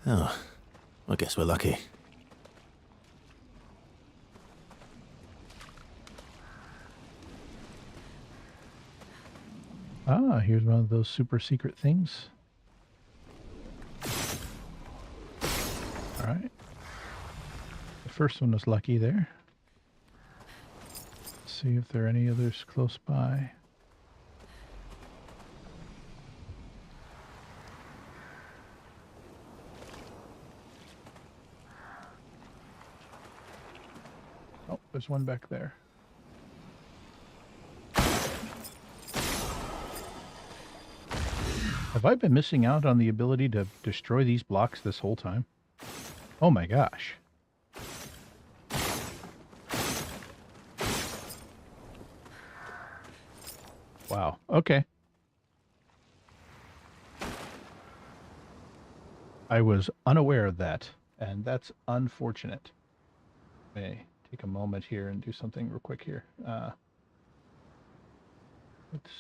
Oh, I guess we're lucky. Ah, here's one of those super secret things. All right. The first one was lucky there. Let's see if there are any others close by. Oh, there's one back there. Have I been missing out on the ability to destroy these blocks this whole time? Oh my gosh. Wow. Okay. I was unaware of that, and that's unfortunate. May take a moment here and do something real quick here. Let's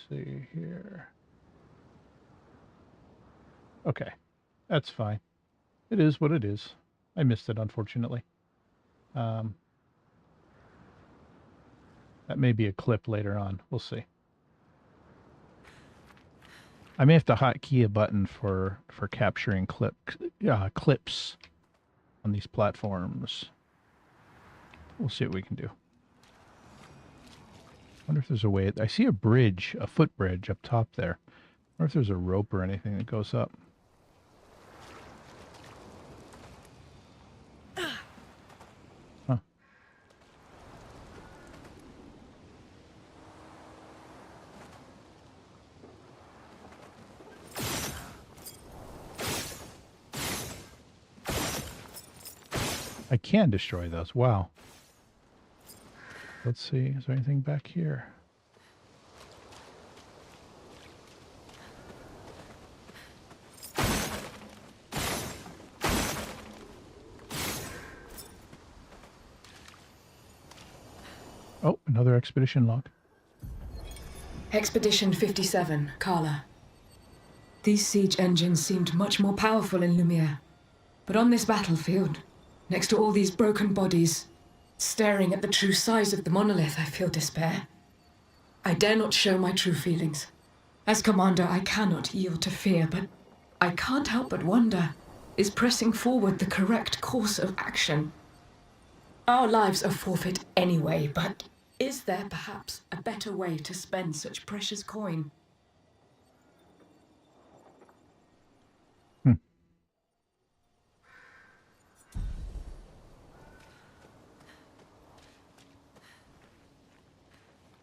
see here. Okay. That's fine. It is what it is. I missed it, unfortunately. That may be a clip later on. We'll see. I may have to hotkey a button for capturing clips on these platforms. We'll see what we can do. I wonder if there's a way. I see a bridge, a footbridge up top there. I wonder if there's a rope or anything that goes up. Huh. I can destroy those. Wow. Let's see. Is there anything back here? Oh, another expedition log. Expedition 57, Carla. These siege engines seemed much more powerful in Lumiere. But on this battlefield, next to all these broken bodies, staring at the true size of the monolith, I feel despair. I dare not show my true feelings. As commander, I cannot yield to fear, but I can't help but wonder, is pressing forward the correct course of action? Our lives are forfeit anyway, but is there perhaps a better way to spend such precious coin?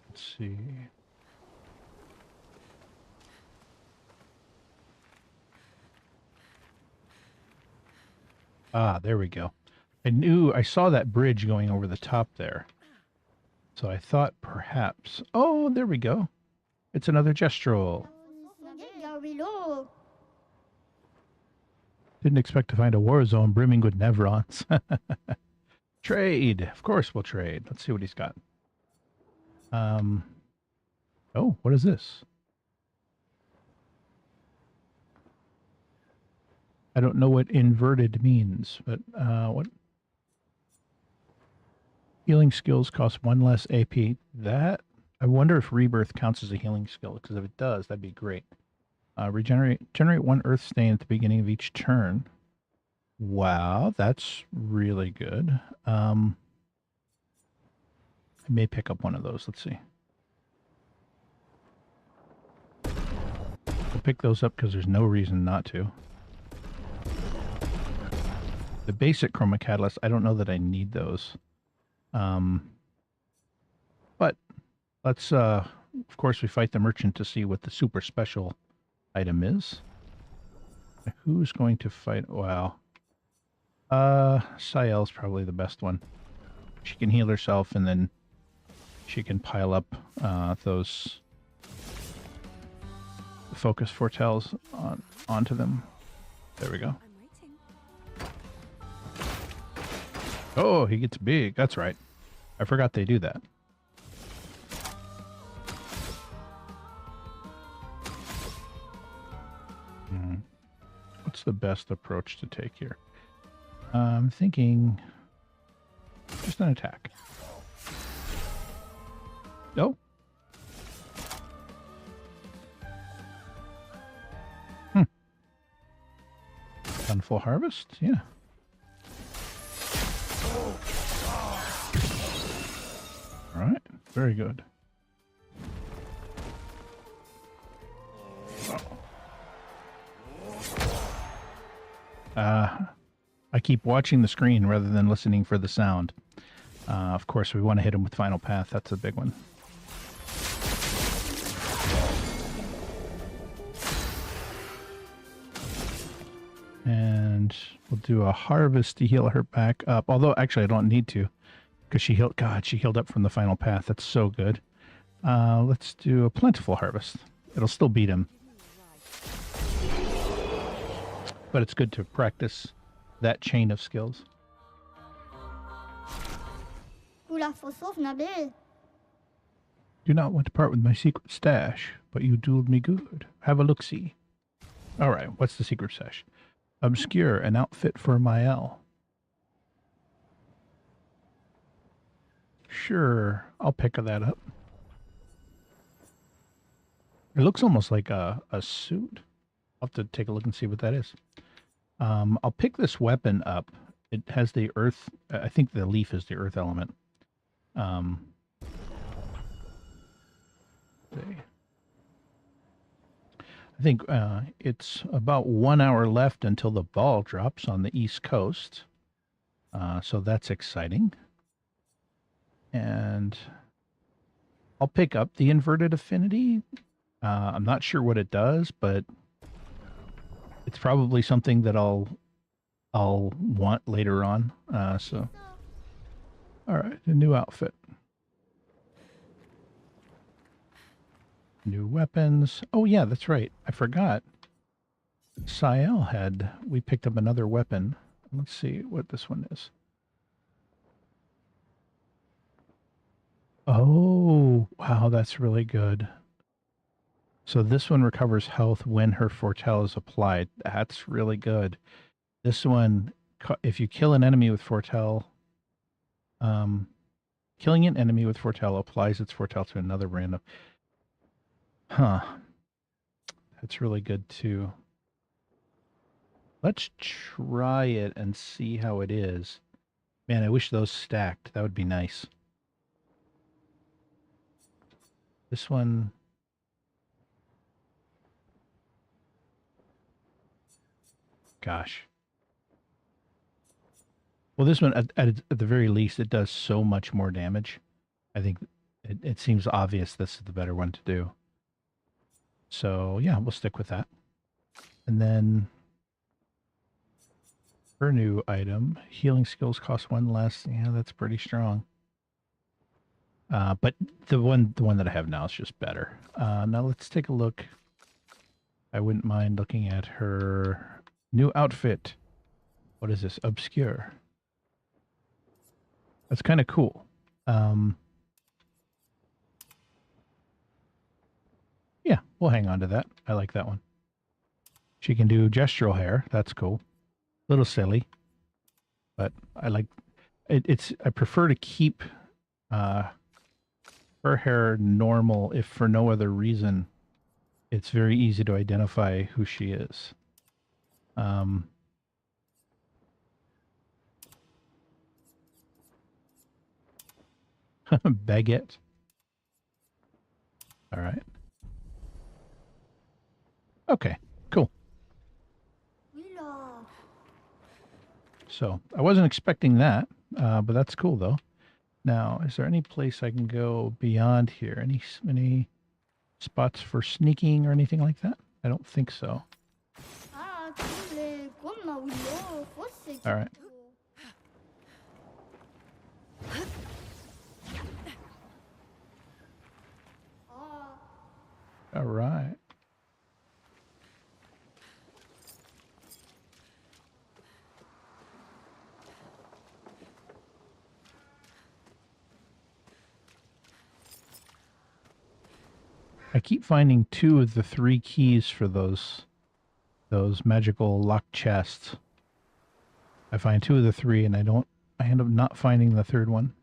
Let's see. Ah, there we go. I saw that bridge going over the top there. So I thought perhaps, oh, there we go. It's another Gestrel. Didn't expect to find a war zone brimming with Nevrons. Trade. Of course we'll trade. Let's see what he's got. Oh, what is this? I don't know what inverted means, but what? Healing skills cost 1 less AP. That, I wonder if rebirth counts as a healing skill, because if it does, that'd be great. Generate 1 earth stain at the beginning of each turn. Wow, that's really good. I may pick up one of those. Let's see. We'll pick those up because there's no reason not to. The basic chroma catalyst, I don't know that I need those. But let's, of course, we fight the merchant to see what the super special item is. Who's going to fight? Wow. Sael's probably the best one. She can heal herself and then she can pile up those focus foretells onto them. There we go. Oh, he gets big. That's right. I forgot they do that. What's the best approach to take here? I'm thinking just an attack. Oh. Done full harvest? Yeah. All right. Very good. I keep watching the screen rather than listening for the sound. Of course, we want to hit him with Final Path. That's a big one. And we'll do a harvest to heal her back up. Although, actually, I don't need to. Because she healed... God, she healed up from the Final Path. That's so good. Let's do a Plentiful Harvest. It'll still beat him. But it's good to practice that chain of skills. Do not want to part with my secret stash, but you dueled me good. Have a look-see. All right, what's the secret stash? Obscure, an outfit for Mael. Sure, I'll pick that up. It looks almost like a suit. I'll have to take a look and see what that is. I'll pick this weapon up. It has the earth. I think the leaf is the earth element. I think it's about 1 hour left until the ball drops on the East Coast. So that's exciting. And I'll pick up the Inverted Affinity. I'm not sure what it does, but it's probably something that I'll I'll want later on. So, all right, a new outfit. New weapons. Oh, yeah, that's right. I forgot. Sael we picked up another weapon. Let's see what this one is. Oh, wow, that's really good. So this one recovers health when her Foretell is applied. That's really good. This one, if you kill an enemy with Foretell, killing an enemy with Foretell applies its Foretell to another random. Huh. That's really good too. Let's try it and see how it is. Man, I wish those stacked. That would be nice. This one. Gosh. Well, this one, at the very least, it does so much more damage. I think it seems obvious this is the better one to do. So, yeah, we'll stick with that. And then her new item, healing skills cost 1 less. Yeah, that's pretty strong. But the one that I have now is just better. Now let's take a look. I wouldn't mind looking at her new outfit. What is this? Obscure. That's kind of cool. Yeah, we'll hang on to that. I like that one. She can do gestural hair. That's cool. Little silly, but I like it. I prefer to keep her hair normal if for no other reason. It's very easy to identify who she is. Baguette. All right. Okay, cool. So I wasn't expecting that, but that's cool though. Now, is there any place I can go beyond here? Any spots for sneaking or anything like that? I don't think so. All right. All right. I keep finding 2 of the 3 keys for those magical locked chests. I find 2 of the 3 and I end up not finding the 3rd one.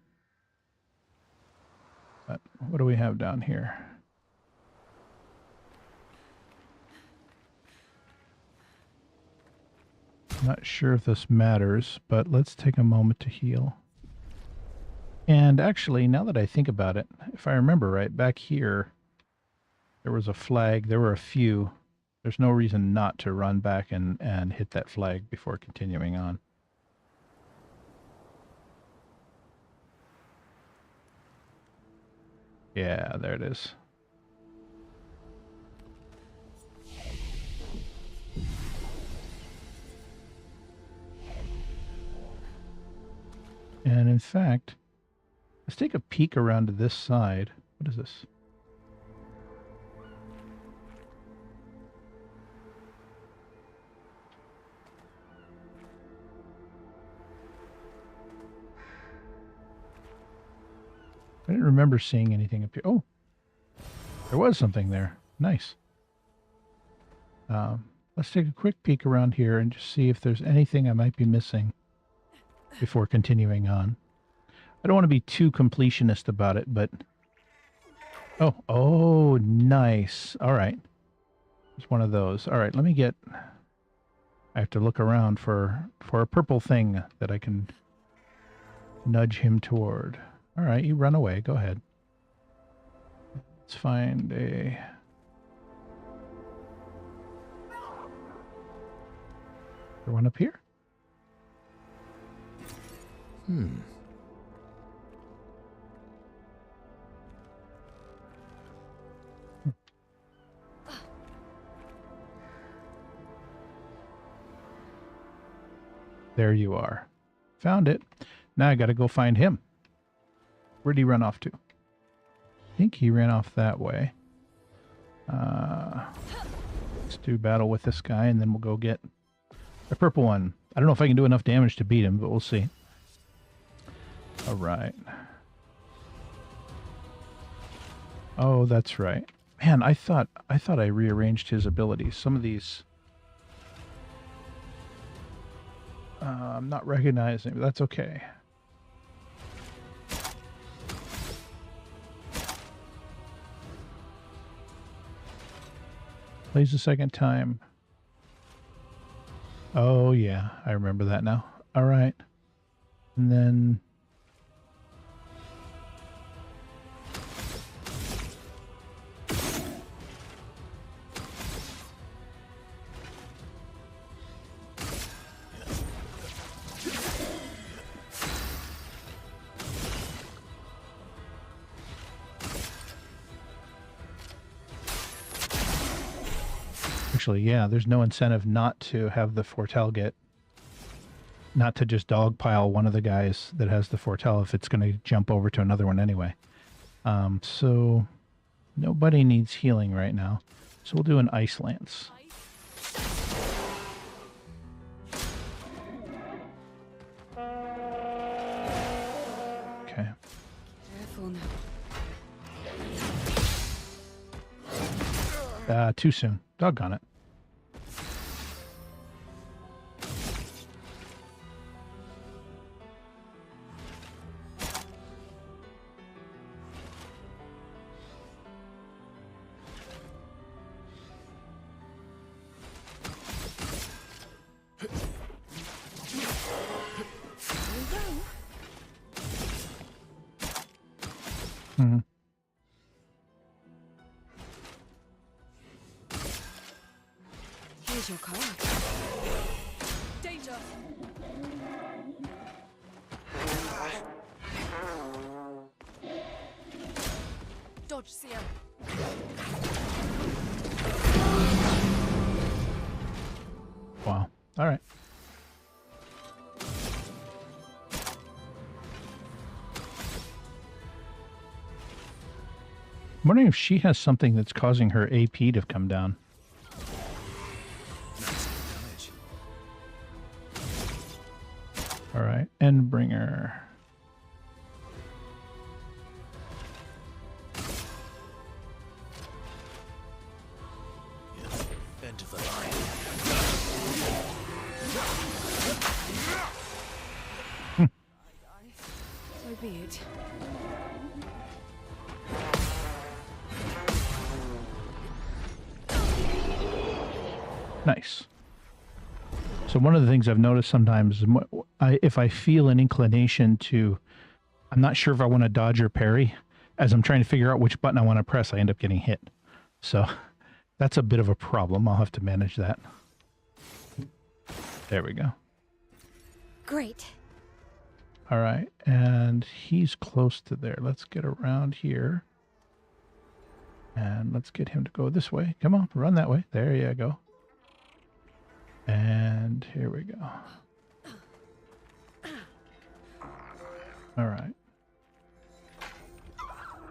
But what do we have down here? Not sure if this matters, but let's take a moment to heal. And actually, now that I think about it, if I remember right, back here, there was a flag. There were a few. There's no reason not to run back and hit that flag before continuing on. Yeah, there it is. And in fact, let's take a peek around to this side. What is this? I didn't remember seeing anything up here. Oh, there was something there. Nice. Let's take a quick peek around here and just see if there's anything I might be missing before continuing on. I don't want to be too completionist about it, but... Oh, nice. All right. It's one of those. All right, let me get... I have to look around for a purple thing that I can nudge him toward. All right, you run away. Go ahead. Let's find a... Is there one up here? There you are. Found it. Now I got to go find him. Where'd he run off to? I think he ran off that way. Let's do battle with this guy, and then we'll go get the purple one. I don't know if I can do enough damage to beat him, but we'll see. All right. Oh, that's right. Man, I thought I rearranged his abilities. Some of these I'm not recognizing, but that's okay. Plays the second time. Oh yeah, I remember that now. All right. And then actually, yeah, there's no incentive not to have the Fortel not to just dogpile one of the guys that has the Fortel if it's going to jump over to another one anyway. So nobody needs healing right now. So we'll do an Ice Lance. Okay. Careful now. Too soon. Doggone it. Mm-hmm. Here's your card. Danger! Dodge, Seer. Wow. All right. I'm wondering if she has something that's causing her AP to come down. All right, Endbringer. End of the line. So be it. Nice. So one of the things I've noticed sometimes is if I feel an inclination to, I'm not sure if I want to dodge or parry, as I'm trying to figure out which button I want to press, I end up getting hit. So that's a bit of a problem. I'll have to manage that. There we go. Great. All right, and he's close to there. Let's get around here. And let's get him to go this way. Come on, run that way. There you go. And here we go. All right.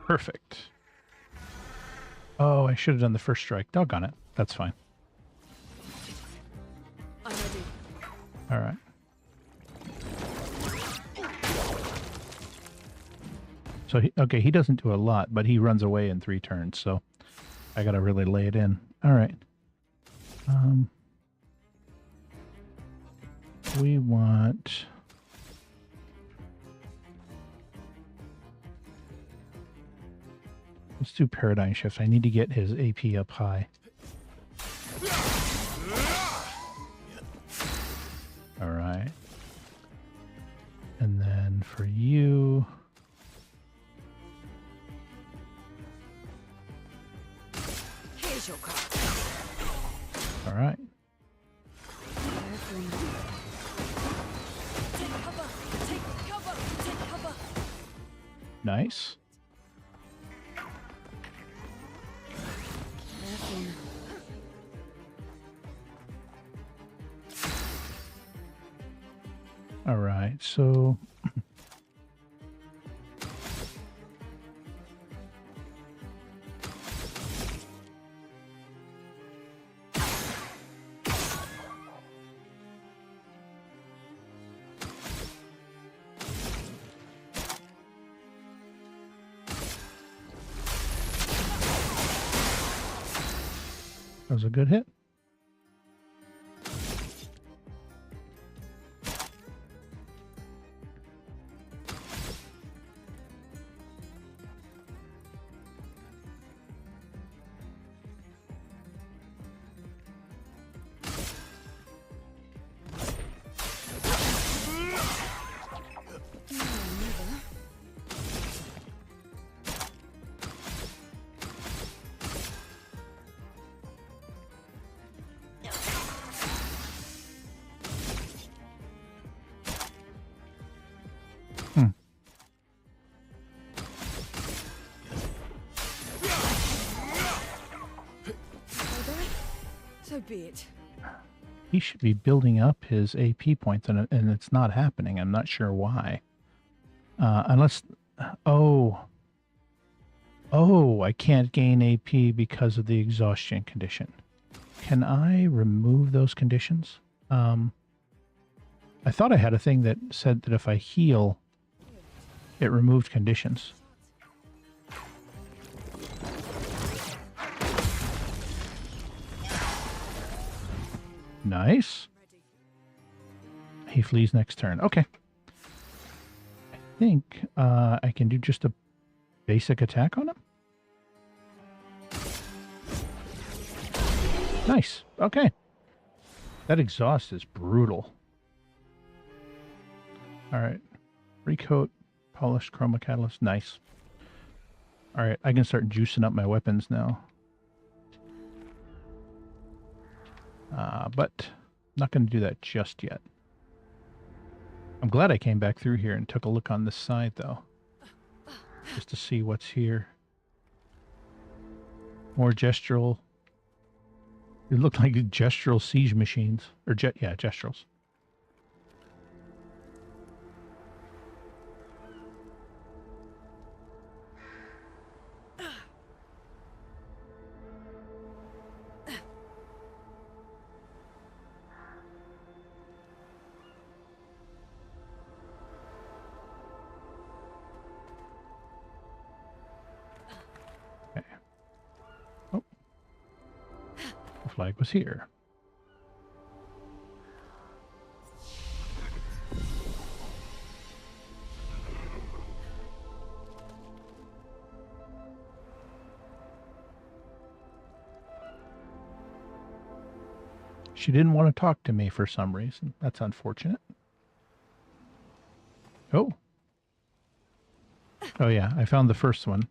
Perfect. Oh, I should have done the first strike. Doggone it. That's fine. I'm ready. All right. So, okay, he doesn't do a lot, but he runs away in 3 turns, so I got to really lay it in. All right. We want... Let's do Paradigm Shift. I need to get his AP up high. All right. And then for you... Here's your card. All right. Careful. Take cover! Take cover! Take cover! Nice. Careful now. All right, so that was a good hit. So be it. He should be building up his AP points, and it's not happening. I'm not sure why. Unless, oh, I can't gain AP because of the exhaustion condition. Can I remove those conditions? I thought I had a thing that said that if I heal, it removed conditions. Nice. He flees next turn. Okay. I think I can do just a basic attack on him. Nice. Okay. That exhaust is brutal. All right. Recoat, polished chroma catalyst. Nice. All right. I can start juicing up my weapons now. But I'm not going to do that just yet. I'm glad I came back through here and took a look on this side, though. Just to see what's here. More gestural. It looked like gestural siege machines. Or yeah, gestrals. Flag was here. She didn't want to talk to me for some reason. That's unfortunate. Oh. Oh yeah, I found the first one.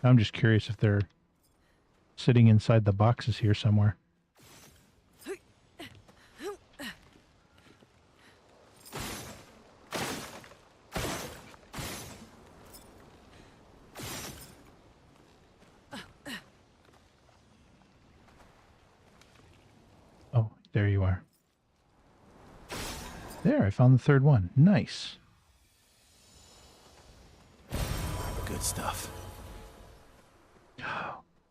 I'm just curious if they're sitting inside the boxes here somewhere. Oh, there you are. There, I found the third one. Nice. Good stuff.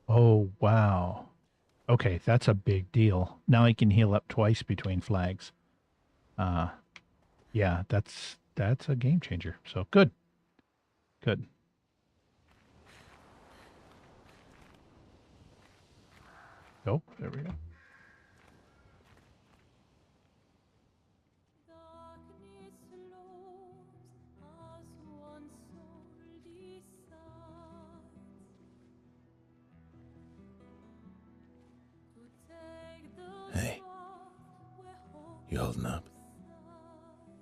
Oh, wow. Okay, that's a big deal. Now I can heal up twice between flags. Yeah, that's a game changer. So good. Good. Oh, there we go. Hey, you holding up?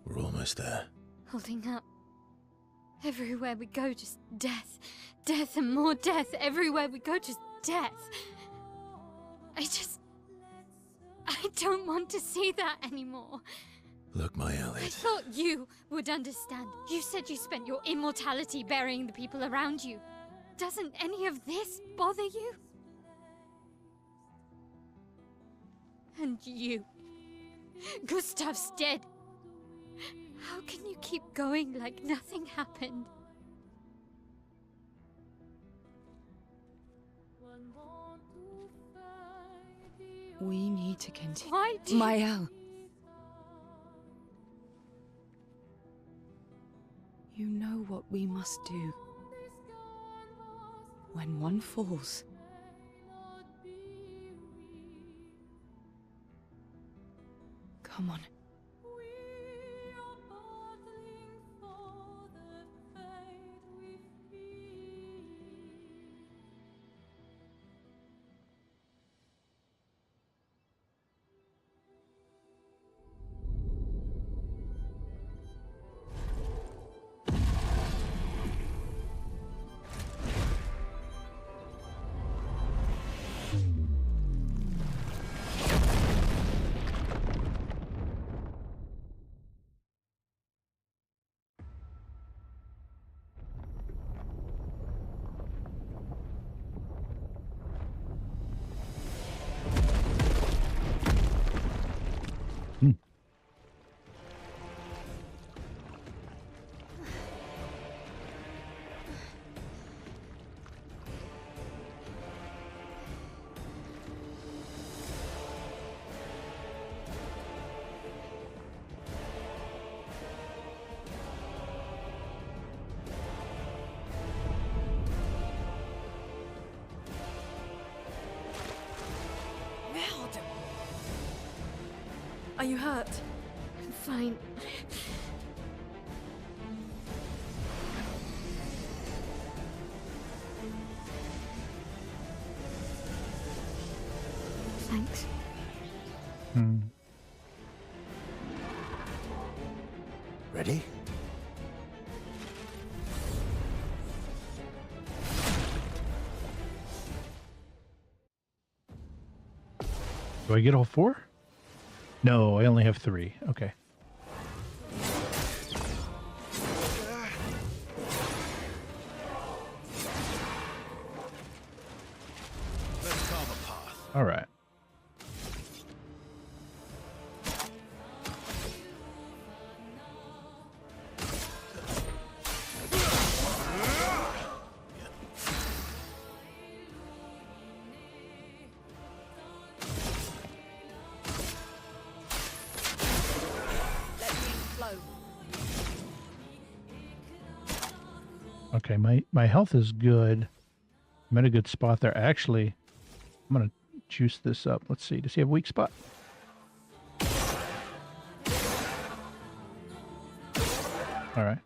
We're almost there. Holding up. Everywhere we go, just death. Death and more death. Everywhere we go, just death. I don't want to see that anymore. Look, my I Elliot. thought you would understand. You said you spent your immortality burying the people around you. Doesn't any of this bother you? And you. Gustav's dead. How can you keep going like nothing happened? We need to continue. Why do you... Mael. You know what we must do. When one falls, come on. Are you hurt? I'm fine. Thanks. Ready? Do I get all 4? No, I only have 3. Okay. Let's carve a path. All right. Okay, my health is good. I'm in a good spot there. Actually, I'm going to juice this up. Let's see. Does he have a weak spot? All right.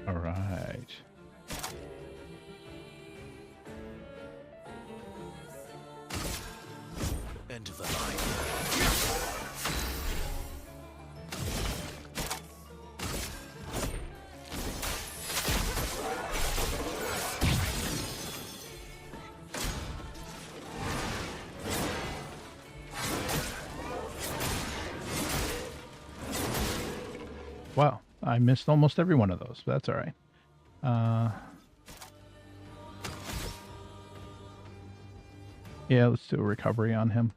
All right. End of the line. Wow, I missed almost every one of those. But that's all right. Yeah, let's do a recovery on him.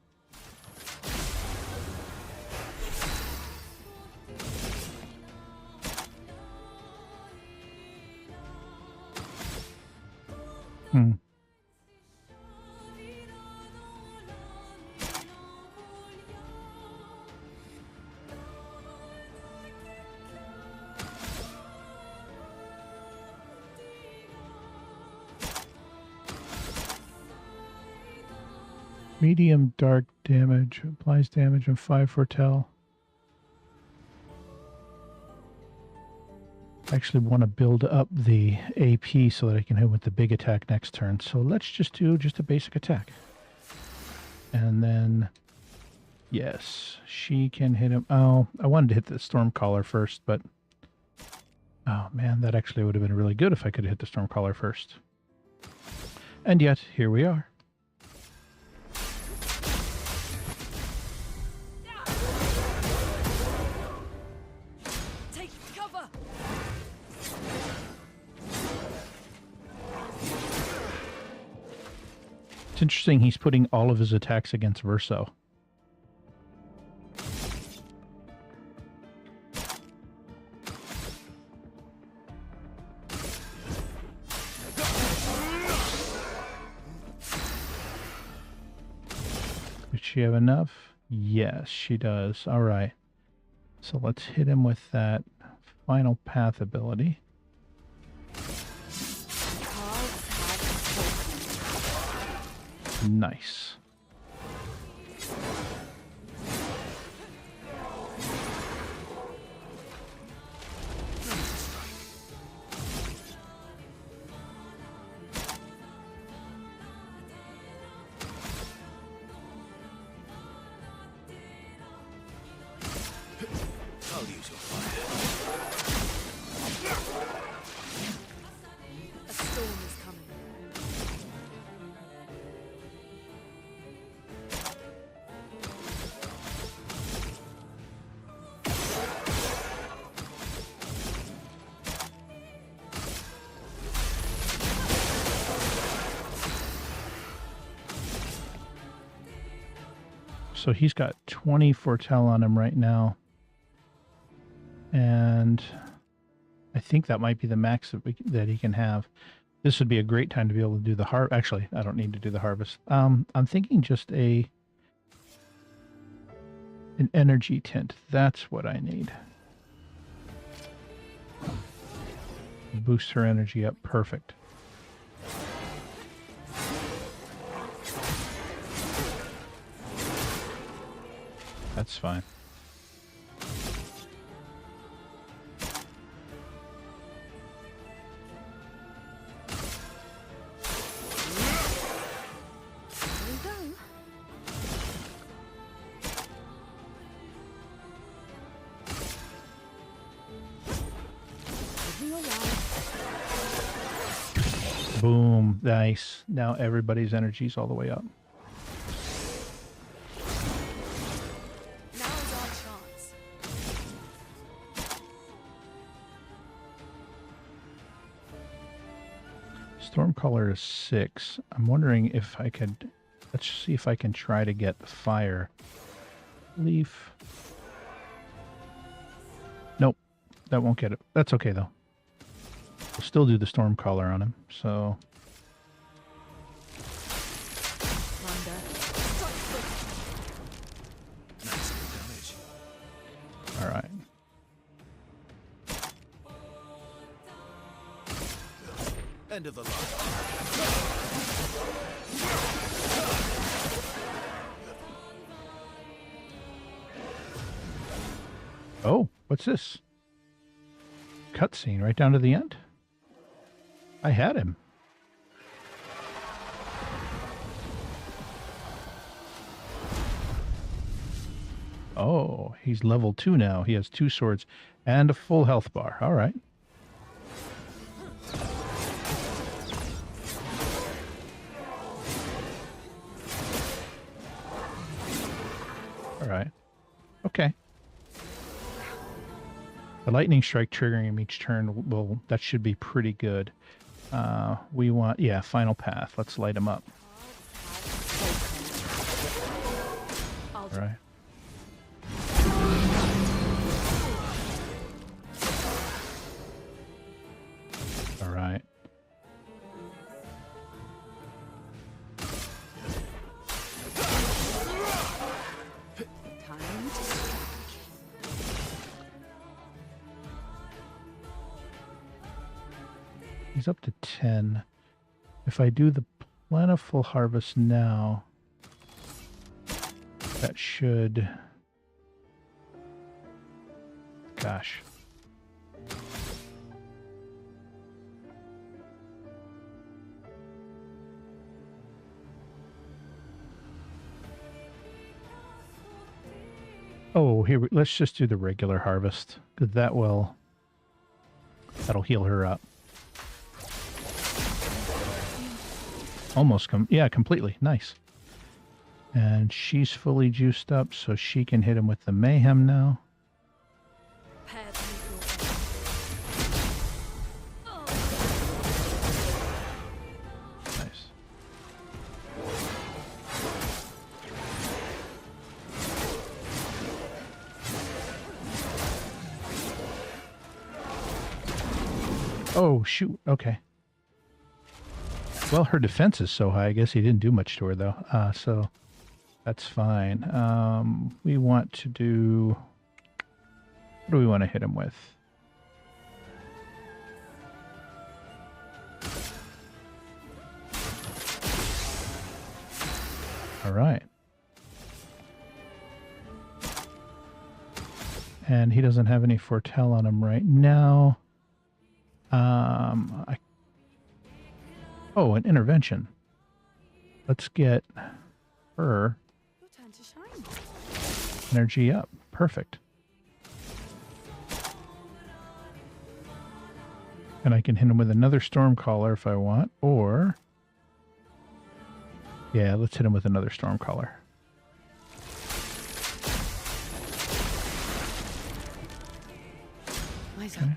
Medium dark damage, applies damage and 5 foretell. I actually want to build up the AP so that I can hit with the big attack next turn. So let's just do just a basic attack. And then, yes, she can hit him. Oh, I wanted to hit the Stormcaller first, but oh man, that actually would have been really good if I could have hit the Stormcaller first. And yet, here we are. It's interesting he's putting all of his attacks against Verso. Does she have enough? Yes, she does. All right. So let's hit him with that final path ability. Nice. I'll use your fire. A storm is coming. So he's got 20 foretell on him right now. And I think that might be the max that he can have. This would be a great time to be able to do the harvest. Actually, I don't need to do the harvest. I'm thinking just an energy tint. That's what I need. Boost her energy up. Perfect. That's fine. Boom. Nice. Now everybody's energy's all the way up. Now's our chance. Stormcaller is 6. I'm wondering if I could... Let's see if I can try to get the fire. Leaf. Nope. That won't get it. That's okay, though. We'll still do the Stormcaller on him, so... All right. End of the line. Oh, what's this? Cutscene right down to the end? I had him. Oh, he's level 2 now. He has 2 swords and a full health bar. All right. All right. Okay. The lightning strike triggering him each turn will, that should be pretty good. We want, yeah, final path. Let's light him up. All right. All right. Time to strike. He's up to 10. If I do the plentiful harvest now, that should... Gosh. Oh, here, let's just do the regular harvest, because that'll heal her up. Almost, yeah, completely. Nice. And she's fully juiced up, so she can hit him with the mayhem now. Prepare to meet your Nice. Oh, shoot. Okay. Well, her defense is so high. I guess he didn't do much to her, though. So that's fine. We want to do... What do we want to hit him with? All right. And he doesn't have any foretell on him right now. Oh, an intervention. Let's get her Your turn to shine. energy up. Perfect. And I can hit him with another Stormcaller if I want, or... Yeah, let's hit him with another Stormcaller. Eyes Okay. up.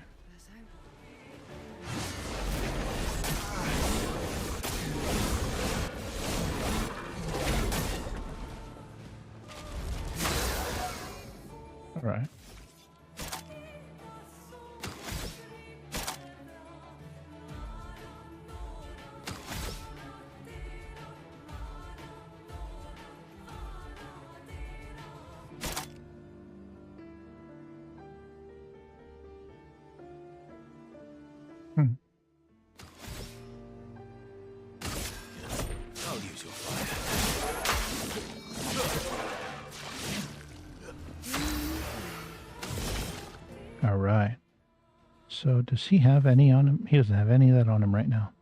All right. I'll use your fire. All right. So does he have any on him? He doesn't have any of that on him right now.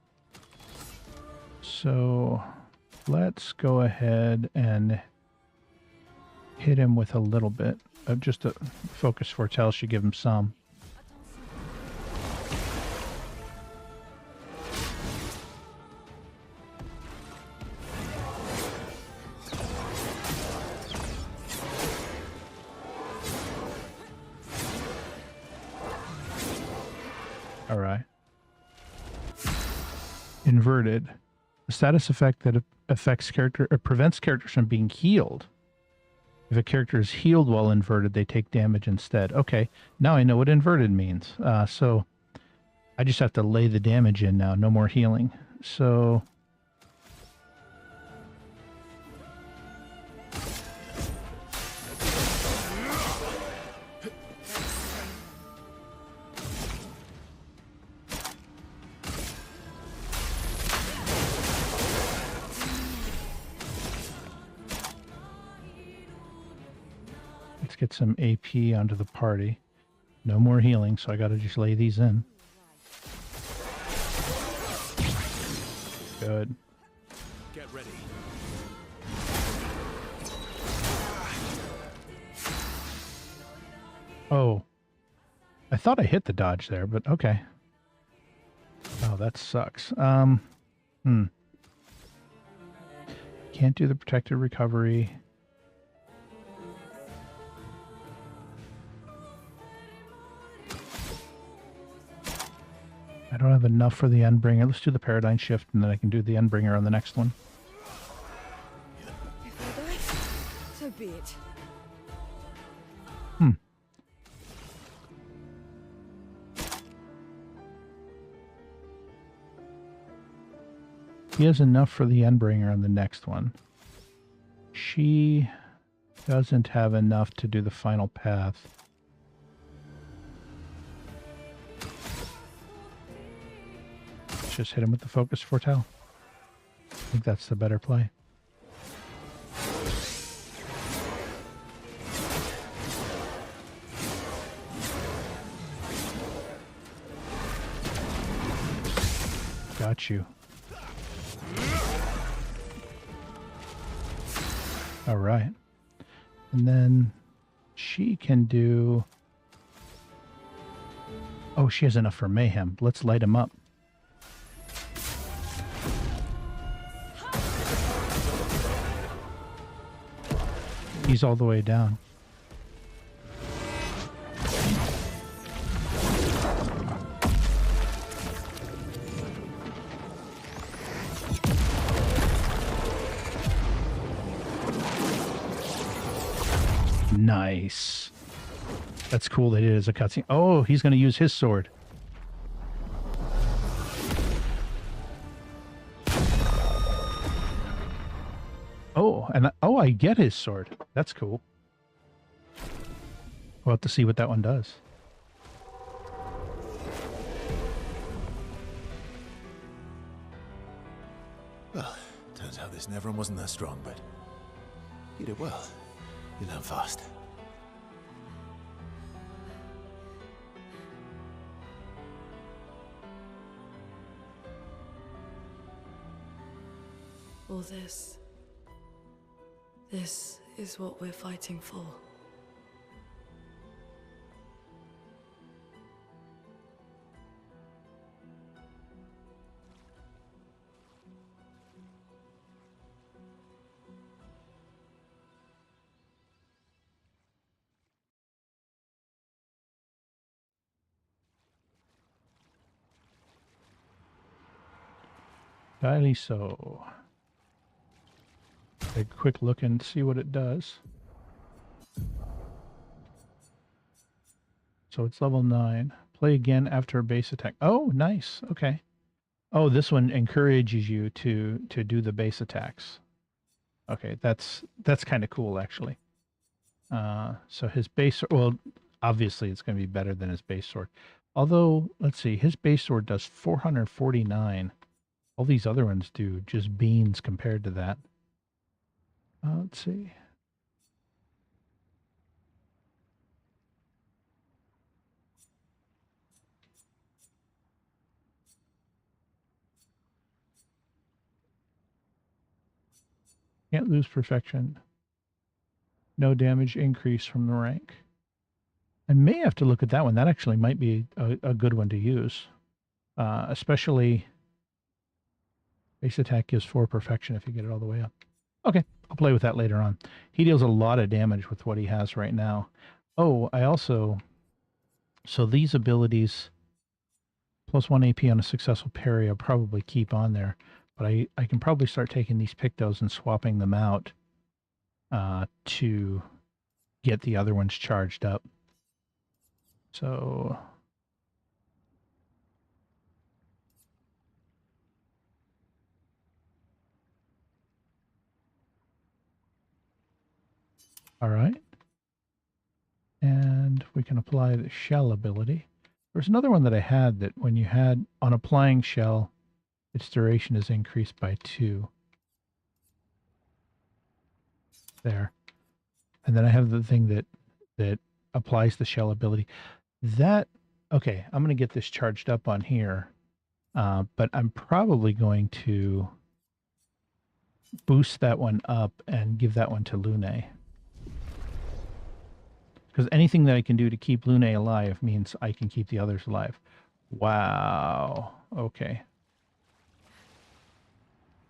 So let's go ahead and hit him with a little bit of just a focus foretell should give him some. All right. Inverted. A status effect that affects character or prevents characters from being healed. If a character is healed while inverted, they take damage instead. Okay, now I know what inverted means. So I just have to lay the damage in now. No more healing. So let's get some AP onto the party. No more healing, so I got to just lay these in. Good. Get ready. Oh, I thought I hit the dodge there, but okay. Oh, that sucks. Can't do the protected recovery. I don't have enough for the Endbringer. Let's do the Paradigm Shift, and then I can do the Endbringer on the next one. If I die, so be it. He has enough for the Endbringer on the next one. She doesn't have enough to do the final path. Let's just hit him with the Focus Foretell. I think that's the better play. Got you. All right. And then she can do... Oh, she has enough for Mayhem. Let's light him up. He's all the way down. Nice. That's cool they did it as a cutscene. Oh, he's going to use his sword. Oh, and oh, I get his sword. That's cool. We'll have to see what that one does. Well, turns out this Neveron wasn't that strong, but you did well. You learn fast. All this. This is what we're fighting for. Kylie, so take a quick look and see what it does. So it's level 9. Play again after a base attack. Oh, nice. Okay. Oh, this one encourages you to do the base attacks. Okay, that's kind of cool actually. So his base, well, obviously it's going to be better than his base sword. Although, let's see, his base sword does 449. All these other ones do just beans compared to that. Let's see. Can't lose perfection. No damage increase from the rank. I may have to look at that one. That actually might be a good one to use. Especially base attack gives 4 perfection if you get it all the way up. Okay, I'll play with that later on. He deals a lot of damage with what he has right now. Oh, I also... So these abilities, plus 1 AP on a successful parry, I'll probably keep on there. But I can probably start taking these Pictos and swapping them out to get the other ones charged up. So... All right. And we can apply the shell ability. There's another one that I had that when you had on applying shell, its duration is increased by 2. There. And then I have the thing that applies the shell ability. That, okay, I'm going to get this charged up on here. But I'm probably going to boost that one up and give that one to Lune. Because anything that I can do to keep Lune alive means I can keep the others alive. Wow. Okay.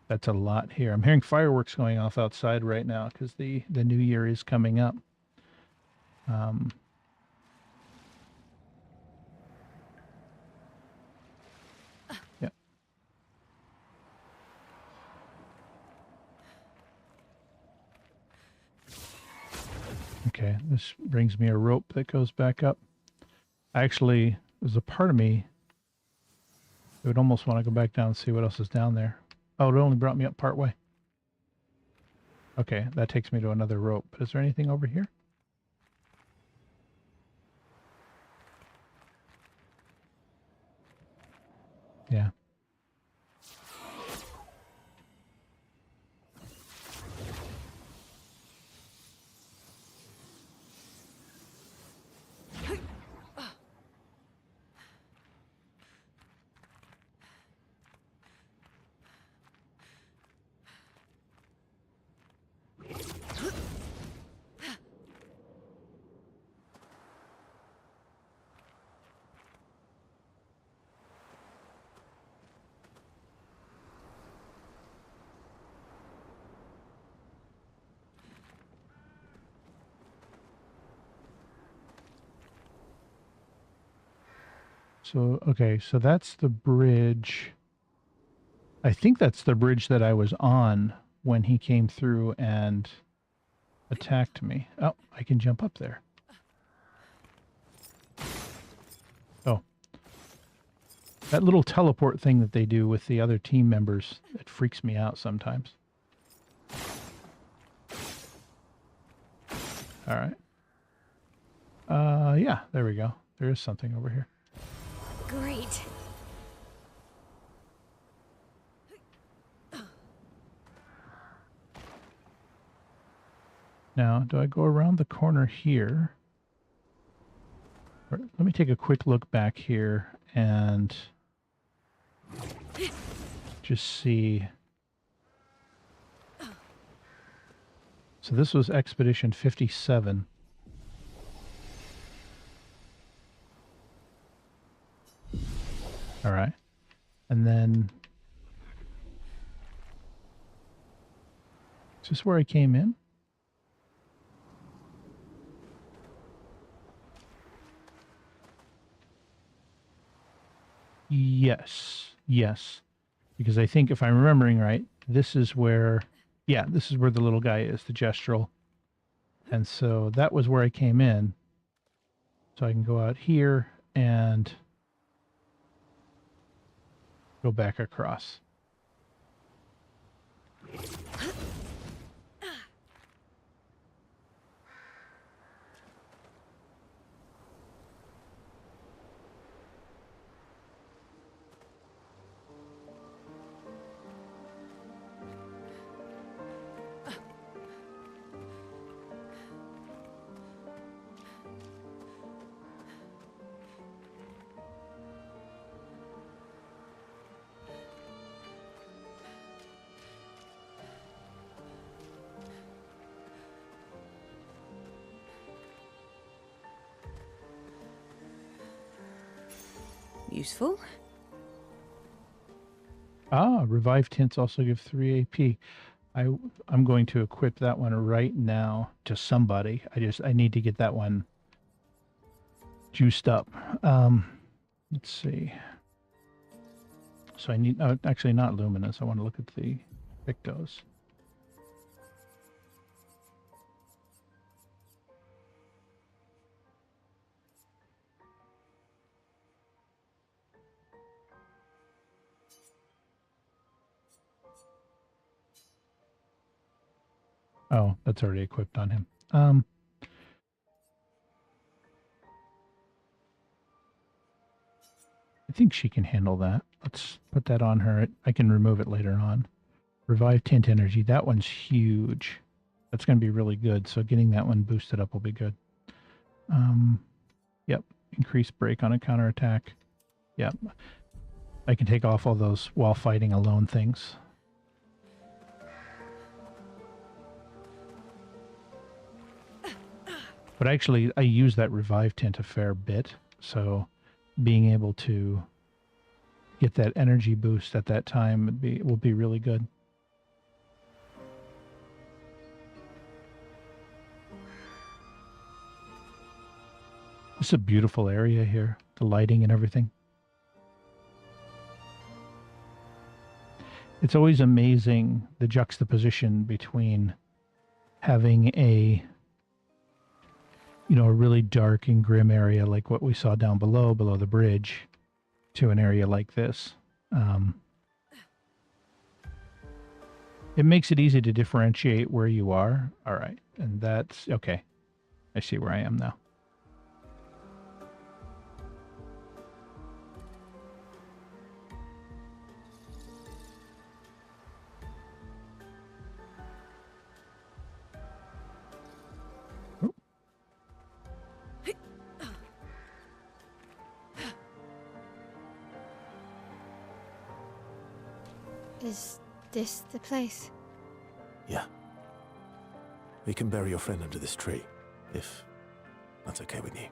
That's a lot here. I'm hearing fireworks going off outside right now because the new year is coming up. Yeah. Okay, this brings me a rope that goes back up. Actually, there's a part of me that would almost want to go back down and see what else is down there. Oh, it only brought me up part way. Okay, that takes me to another rope. But is there anything over here? Yeah. So, okay, so that's the bridge. I think that's the bridge that I was on when he came through and attacked me. Oh, I can jump up there. Oh. That little teleport thing that they do with the other team members, it freaks me out sometimes. All right. Yeah, there we go. There is something over here. Great. Now, do I go around the corner here? Or, let me take a quick look back here and just see. So this was Expedition 57. All right. And then, is this where I came in? Yes. Because I think if I'm remembering right, this is where, yeah, this is where the little guy is, the Gestural. And so that was where I came in. So I can go out here and go back across. Useful. Ah, Revive Tints also give 3 AP. I'm going to equip that one right now to somebody. I need to get that one juiced up. Let's see. So I need, actually not Luminous. I want to look at the Pictos. Oh, that's already equipped on him. I think she can handle that. Let's put that on her. I can remove it later on. Revive Tint Energy. That one's huge. That's going to be really good. So getting that one boosted up will be good. Yep. Increase break on a counterattack. Yep. I can take off all those while fighting alone things. But actually, I use that Revive Tint a fair bit, so being able to get that energy boost at that time will be really good. It's a beautiful area here, the lighting and everything. It's always amazing the juxtaposition between having a a really dark and grim area like what we saw down below the bridge, to an area like this. It makes it easy to differentiate where you are. All right, and that's okay. I see where I am now. Is this the place? Yeah. We can bury your friend under this tree, if that's okay with you.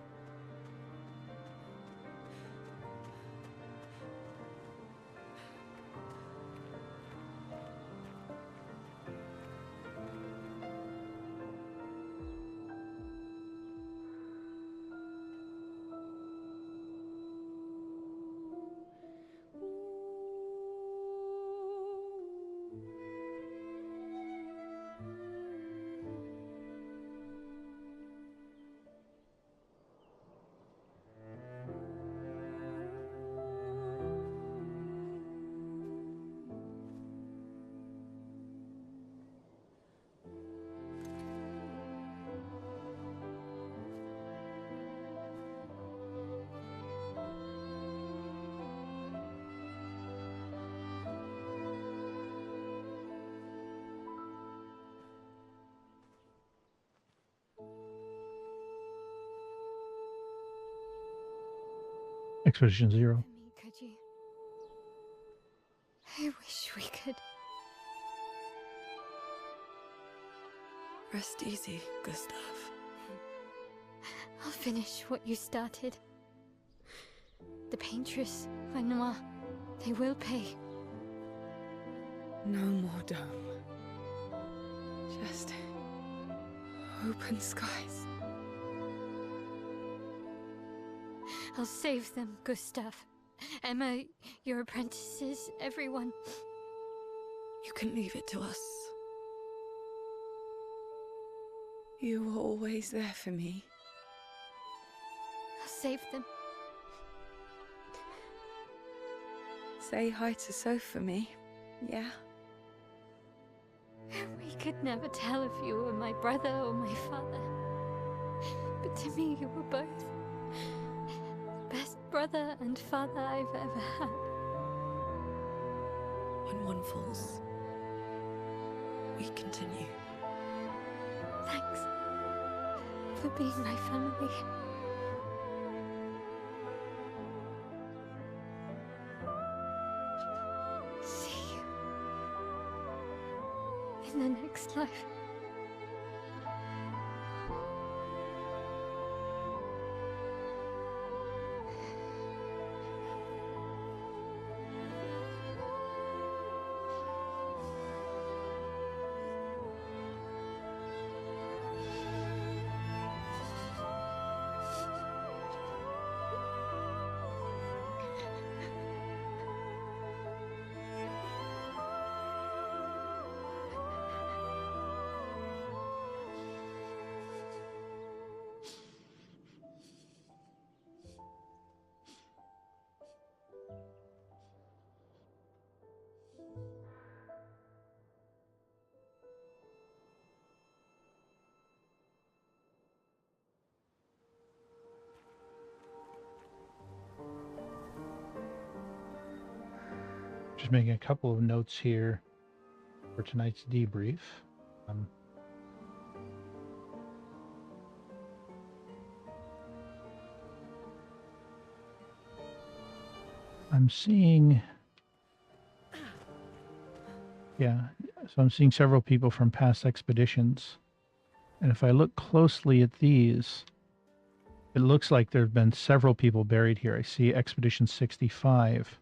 Expedition Zero. Me, could you? I wish we could. Rest easy, Gustav. I'll finish what you started. The Paintress, Renoir, they will pay. No more dome. Just open skies. I'll save them, Gustav. Emma, your apprentices, everyone. You can leave it to us. You were always there for me. I'll save them. Say hi to Soph for me, yeah? We could never tell if you were my brother or my father. But to me, you were both. The best brother and father I've ever had. When one falls, we continue. Thanks for being my family. See you in the next life. Just making a couple of notes here for tonight's debrief. I'm seeing, so I'm seeing several people from past expeditions. And if I look closely at these, it looks like there have been several people buried here. I see Expedition 65.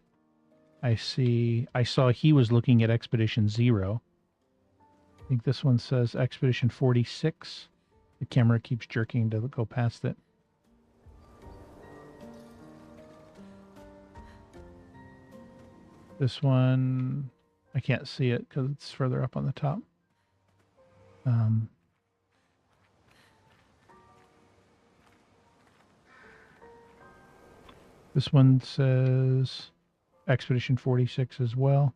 I saw he was looking at Expedition 0. I think this one says Expedition 46. The camera keeps jerking to go past it. This one, I can't see it because it's further up on the top. This one says Expedition 46 as well.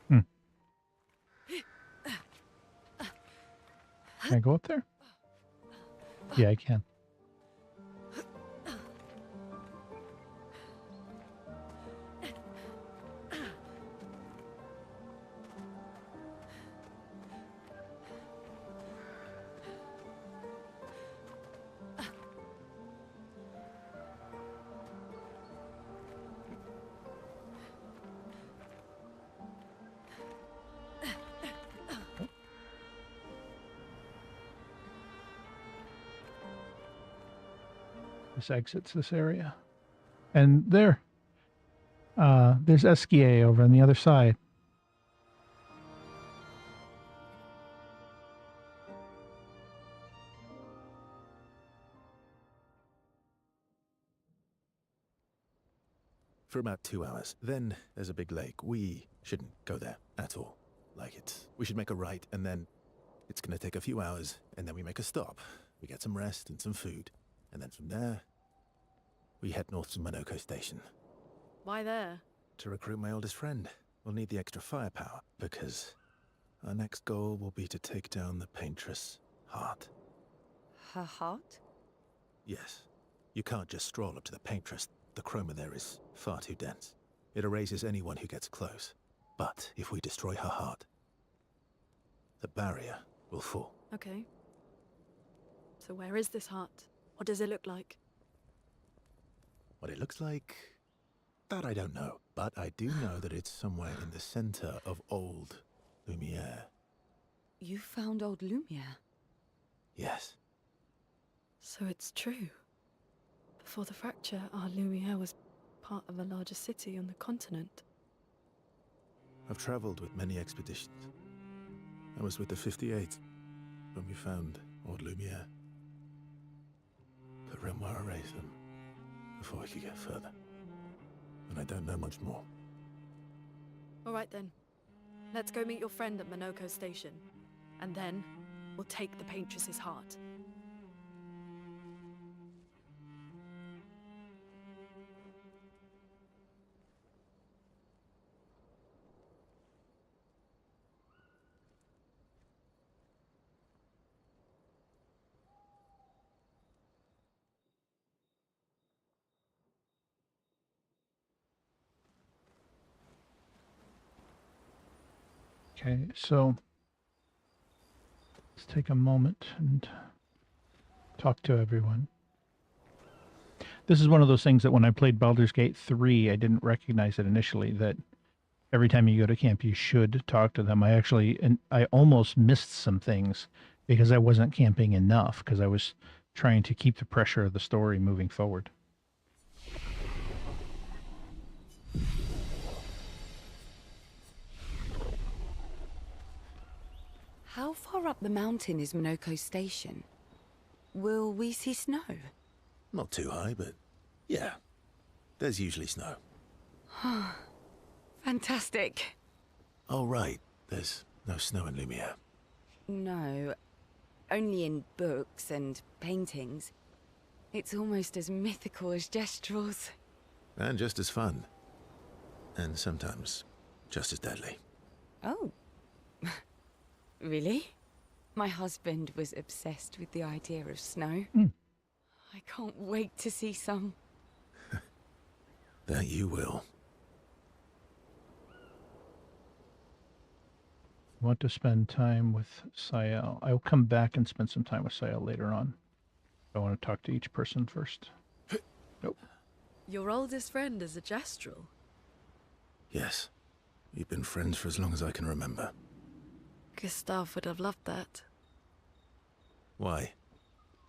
Can I go up there? Yeah, I can. This exits this area. And there's Esquier over on the other side. For about 2 hours. Then there's a big lake. We shouldn't go there at all. We should make a right, and then it's gonna take a few hours, and then we make a stop. We get some rest and some food. And then from there, we head north to Monoko Station. Why there? To recruit my oldest friend. We'll need the extra firepower, because our next goal will be to take down the Paintress Heart. Her heart? Yes. You can't just stroll up to the Paintress. The chroma there is far too dense. It erases anyone who gets close. But if we destroy her heart, the barrier will fall. Okay. So where is this heart? What does it look like? What it looks like, that I don't know. But I do know that it's somewhere in the center of old Lumiere. You found old Lumiere? Yes. So it's true. Before the fracture, our Lumiere was part of a larger city on the continent. I've traveled with many expeditions. I was with the 58th when we found old Lumiere. But Renoir erased them before we could get further. And I don't know much more. All right then. Let's go meet your friend at Monoko Station. And then, we'll take the Paintress's heart. Okay, so let's take a moment and talk to everyone. This is one of those things that when I played Baldur's Gate 3, I didn't recognize it initially, that every time you go to camp, you should talk to them. I almost missed some things because I wasn't camping enough, because I was trying to keep the pressure of the story moving forward. How far up the mountain is Monoko Station? Will we see snow? Not too high, but yeah. There's usually snow. Fantastic. Oh, right. There's no snow in Lumiere. No, only in books and paintings. It's almost as mythical as Gestrels. And just as fun. And sometimes just as deadly. Oh. Really? My husband was obsessed with the idea of snow. I can't wait to see some. That you will. Want to spend time with Sael. I'll come back and spend some time with Sael later on. I want to talk to each person first. Nope. Your oldest friend is a Gestrel. Yes. We've been friends for as long as I can remember. Gustav would have loved that. Why?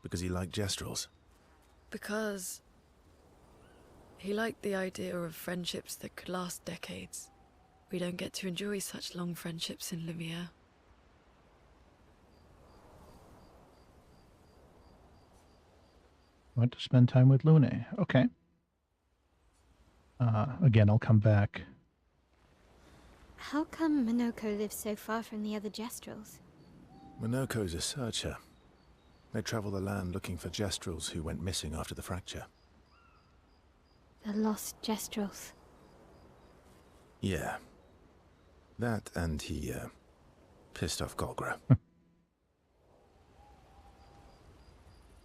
Because he liked Gestrels? Because he liked the idea of friendships that could last decades. We don't get to enjoy such long friendships in Lumiere. Want to spend time with Lune. Okay. Again, I'll come back. How come Monoko lives so far from the other Gestrels? Monoko's a searcher. They travel the land looking for Gestrels who went missing after the fracture. The lost Gestrels. Yeah. That and he, pissed off Golgra.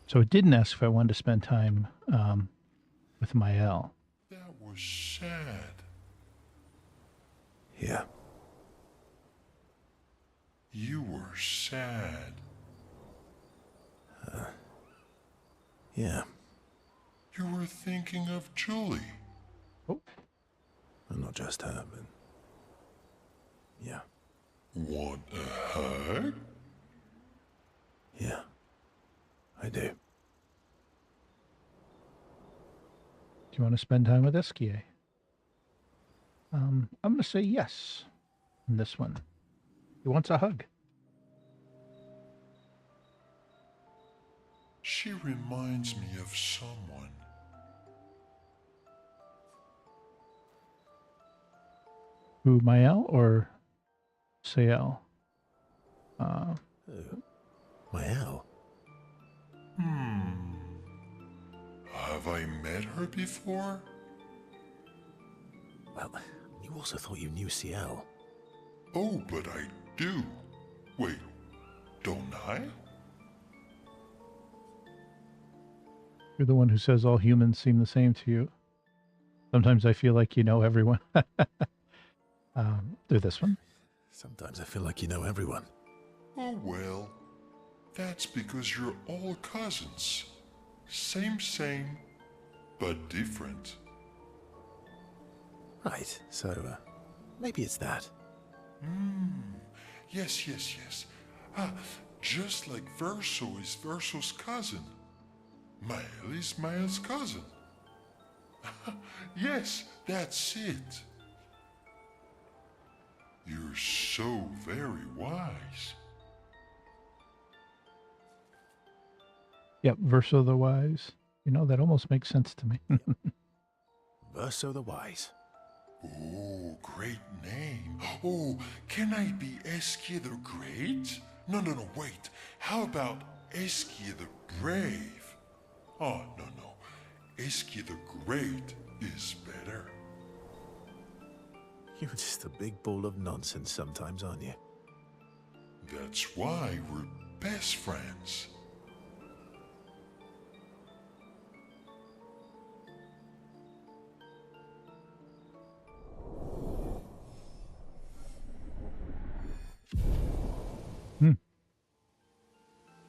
So it didn't ask if I wanted to spend time with Mael. That was sad. Yeah. You were sad. Yeah. You were thinking of Julie. Oh. And not just her, but... yeah. Want a hug? Yeah. I do. Do you want to spend time with Esquier? I'm going to say yes on this one. He wants a hug. She reminds me of someone. Who, Mael or Sael? Mael? Have I met her before? Well, you also thought you knew Ciel. Oh, but I do. Wait, don't I? You're the one who says all humans seem the same to you. Sometimes I feel like you know everyone. Do this one. Sometimes I feel like you know everyone. Oh well. That's because you're all cousins. Same, but different. Right, so, maybe it's that. Yes. Just like Verso is Verso's cousin. Mael is Mael's cousin. Yes, that's it. You're so very wise. Yep, Verso the Wise. You know, that almost makes sense to me. Verso the Wise. Oh, great name. Oh, can I be Eskia the Great? No, wait. How about Eskia the Brave? Oh, no. Eskia the Great is better. You're just a big ball of nonsense sometimes, aren't you? That's why we're best friends.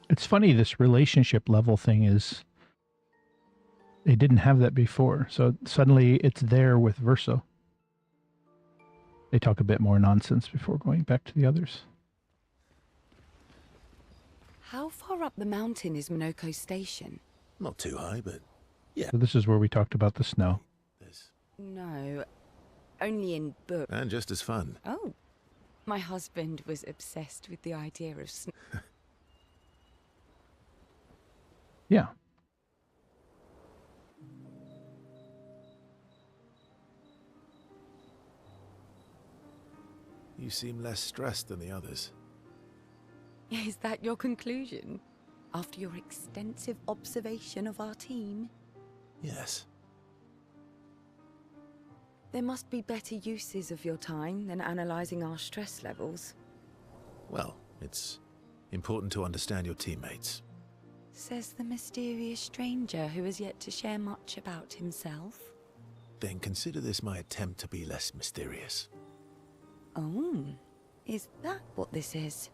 It's funny, this relationship level thing is... They didn't have that before, so suddenly it's there with Verso. They talk a bit more nonsense before going back to the others. How far up the mountain is Minoko Station? Not too high, but yeah. So this is where we talked about the snow. There's... No, only in books. And just as fun. Oh, my husband was obsessed with the idea of snow. Yeah. You seem less stressed than the others. Is that your conclusion? After your extensive observation of our team? Yes. There must be better uses of your time than analysing our stress levels. Well, it's important to understand your teammates. Says the mysterious stranger who has yet to share much about himself. Then consider this my attempt to be less mysterious. Oh, is that what this is?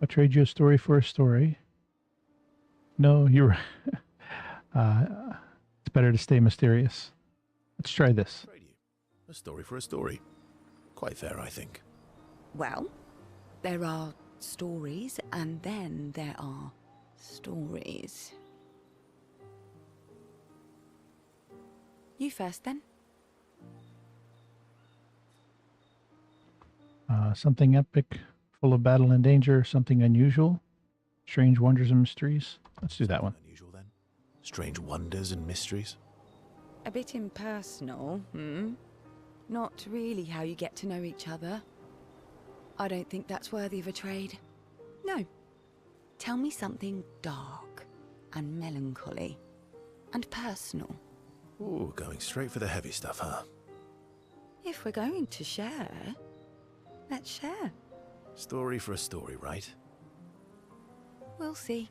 I'll trade you a story for a story. No, you're... it's better to stay mysterious. Let's try this. Trade you. A story for a story. Quite fair, I think. Well, there are stories, and then there are stories. You first, then. Something epic, full of battle and danger, something unusual, strange wonders and mysteries. Let's do that one. Unusual, then. Strange wonders and mysteries. A bit impersonal, Not really how you get to know each other. I don't think that's worthy of a trade. No. Tell me something dark and melancholy and personal. Ooh, going straight for the heavy stuff, huh? If we're going to share, let's share. Story for a story, right? We'll see.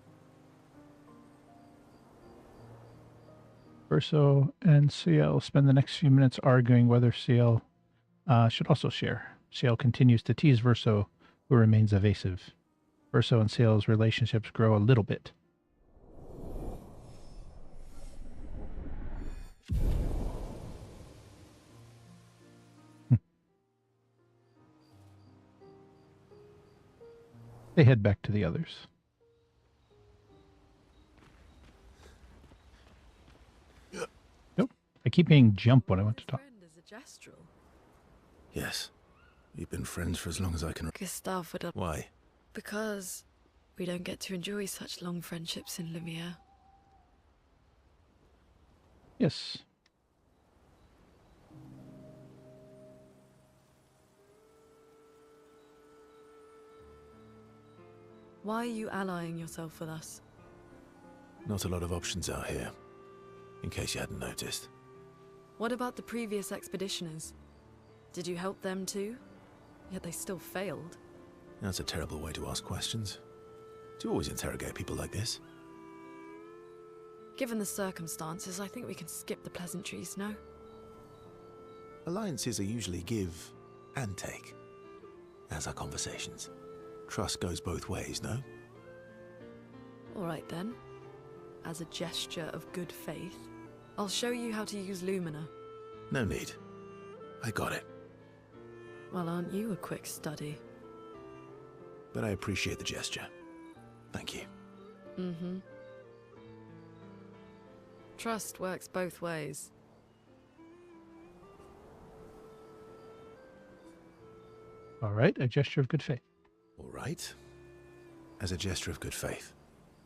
Verso and CL spend the next few minutes arguing whether CL should also share. CL continues to tease Verso, who remains evasive. Verso and CL's relationships grow a little bit. They head back to the others. Nope. I keep hearing jump when I want to talk. Friend is a Jastral. Yes. We've been friends for as long as I can... Gustav would... Why? Because we don't get to enjoy such long friendships in Lumiere. Yes. Why are you allying yourself with us? Not a lot of options out here, in case you hadn't noticed. What about the previous expeditioners? Did you help them too? Yet they still failed. That's a terrible way to ask questions. Do you always interrogate people like this? Given the circumstances, I think we can skip the pleasantries, no? Alliances are usually give and take, as are conversations. trust goes both ways, no? Alright then. As a gesture of good faith, I'll show you how to use Lumina. No need. I got it. Well, aren't you a quick study? But I appreciate the gesture. Thank you. Mm-hmm. Trust works both ways. All right, a gesture of good faith. All right. As a gesture of good faith,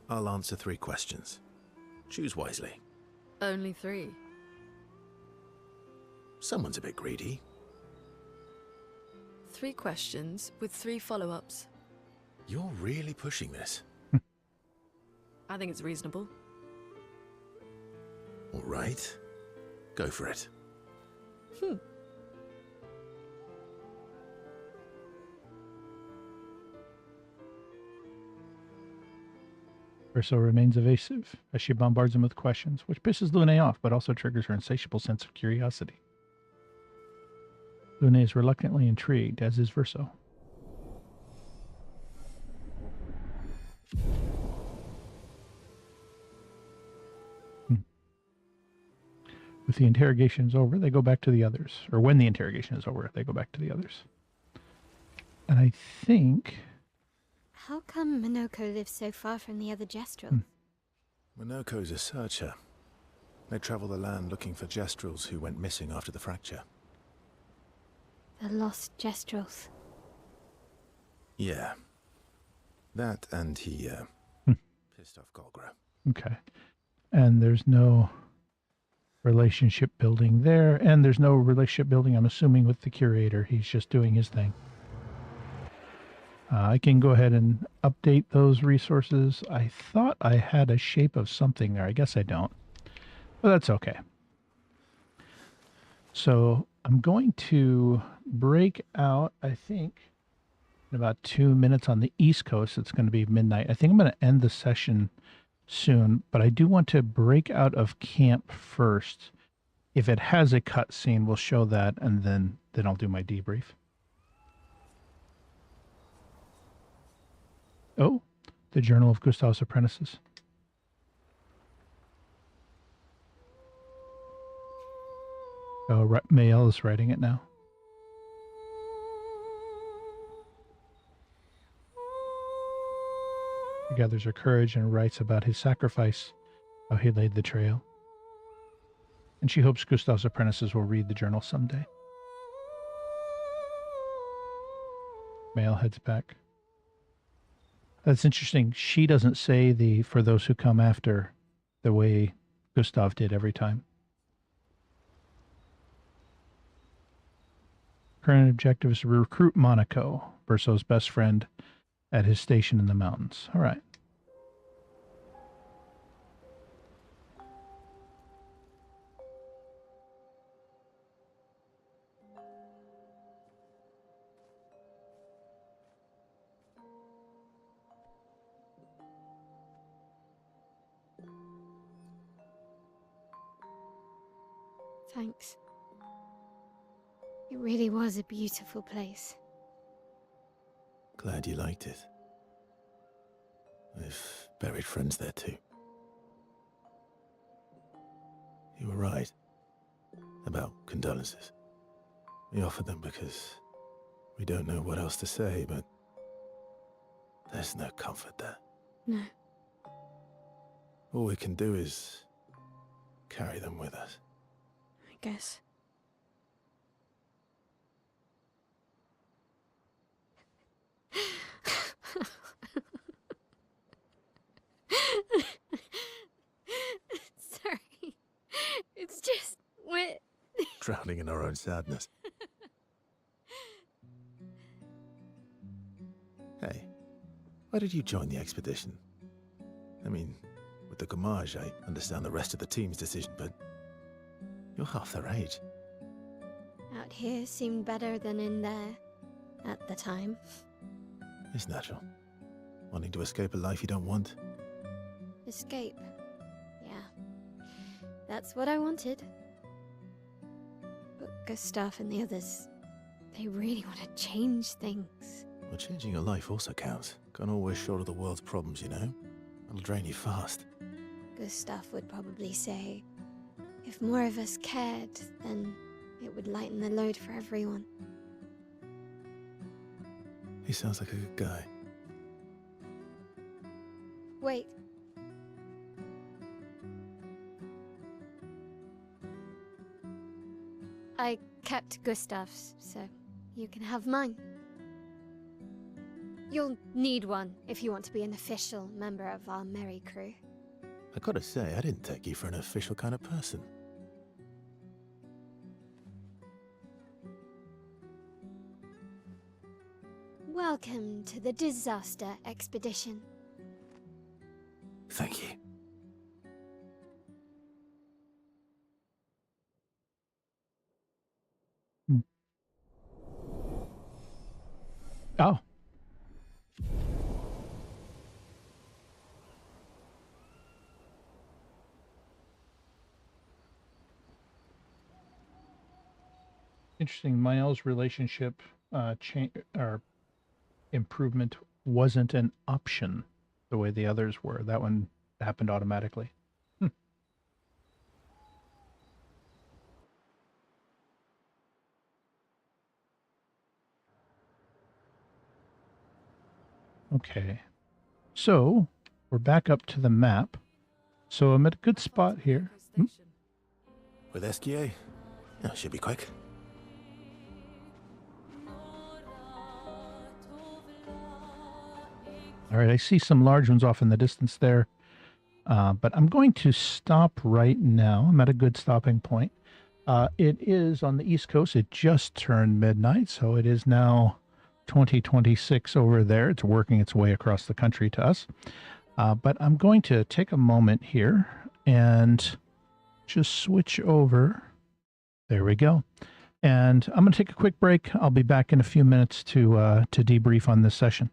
I'll answer 3 questions. Choose wisely. Only 3. Someone's a bit greedy. 3 questions with 3 follow-ups. You're really pushing this. I think it's reasonable. All right. Go for it. Verso remains evasive as she bombards him with questions, which pisses Lune off, but also triggers her insatiable sense of curiosity. Lune is reluctantly intrigued, as is Verso. With the interrogations over, they go back to the others. Or when the interrogation is over, they go back to the others. And I think... How come Minoko lives so far from the other Jestrels? Minoko's a searcher. They travel the land looking for Jestrels who went missing after the fracture. The lost Jestrels. Yeah. That and he, pissed off Golgra. Okay. And there's no relationship building there, and there's no relationship building, I'm assuming, with the curator. He's just doing his thing. I can go ahead and update those resources. I thought I had a shape of something there. I guess I don't. But that's okay. So I'm going to break out, I think, in about 2 minutes on the East Coast. It's going to be midnight. I think I'm going to end the session soon, but I do want to break out of camp first. If it has a cutscene, we'll show that, and then I'll do my debrief. Oh, the Journal of Gustav's Apprentices. Oh, Mael is writing it now. He gathers her courage and writes about his sacrifice, how he laid the trail. And she hopes Gustav's apprentices will read the journal someday. Mael heads back. That's interesting. She doesn't say the "for those who come after" the way Gustav did every time. Current objective is to recruit Monaco, Verso's best friend, at his station in the mountains. All right. Thanks. It really was a beautiful place. Glad you liked it. I've buried friends there too. You were right about condolences. We offered them because we don't know what else to say, but there's no comfort there. No. All we can do is carry them with us. I guess. Sorry. It's just wet. Drowning in our own sadness. Hey, why did you join the expedition? I mean, with the Gamage, I understand the rest of the team's decision, but you're half their age. Out here seemed better than in there at the time. It's natural. Wanting to escape a life you don't want. Escape. Yeah. That's what I wanted. But Gustav and the others, they really want to change things. Well, changing your life also counts. Can't always shoulder the world's problems, you know? It'll drain you fast. Gustav would probably say, if more of us cared, then it would lighten the load for everyone. He sounds like a good guy. Wait. I kept Gustav's, so you can have mine. You'll need one if you want to be an official member of our merry crew. I gotta say, I didn't take you for an official kind of person. Welcome to the disaster expedition. Thank you. Oh. Interesting. Miles' relationship or improvement wasn't an option the way the others were. That one happened automatically. Okay. So we're back up to the map. So I'm at a good spot here. With SGA? Yeah, should be quick. All right, I see some large ones off in the distance there. But I'm going to stop right now. I'm at a good stopping point. It is on the East Coast. It just turned midnight, so it is now 2026 over there. It's working its way across the country to us. But I'm going to take a moment here and just switch over. There we go. And I'm going to take a quick break. I'll be back in a few minutes to debrief on this session.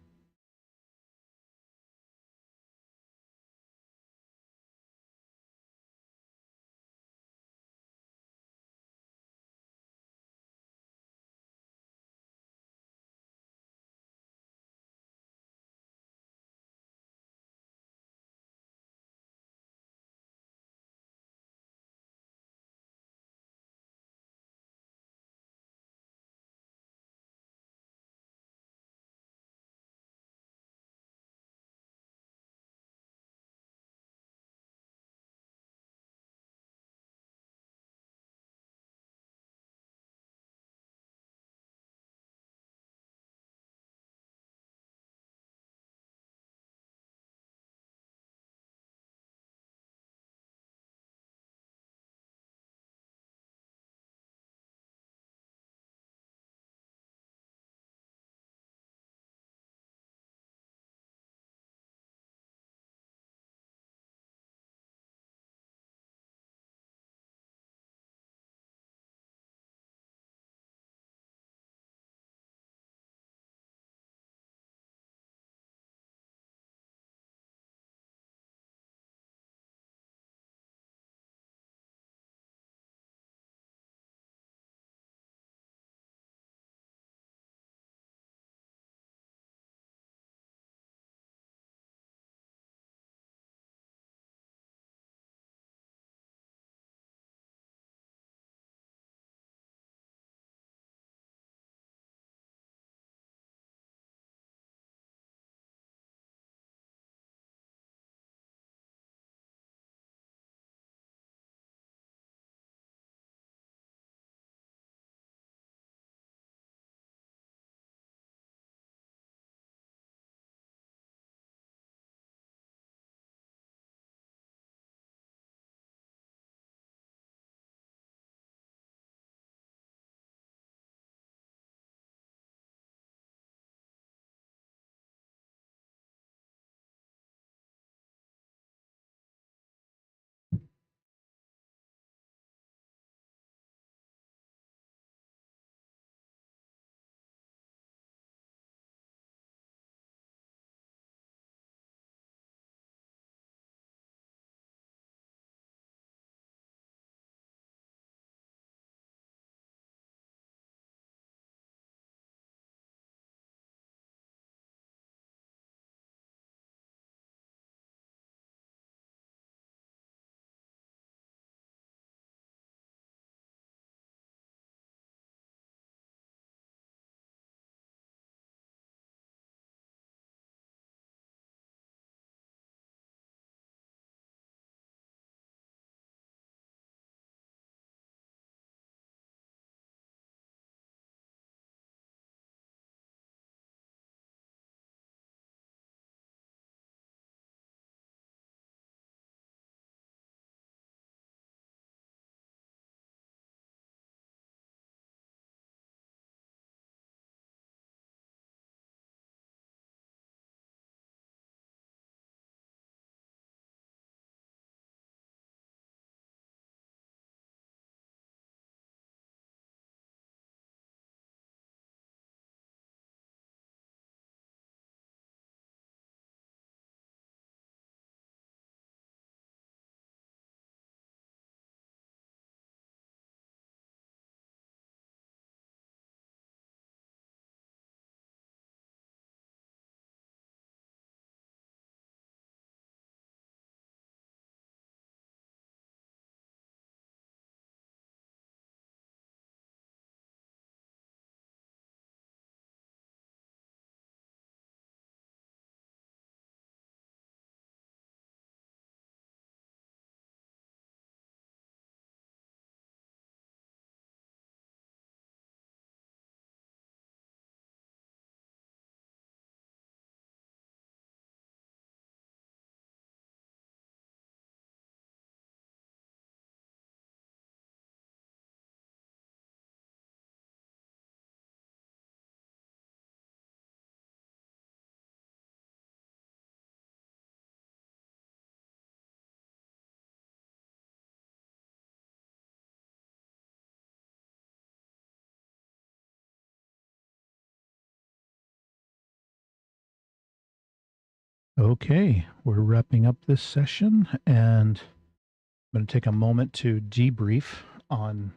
Okay, we're wrapping up this session, and I'm going to take a moment to debrief on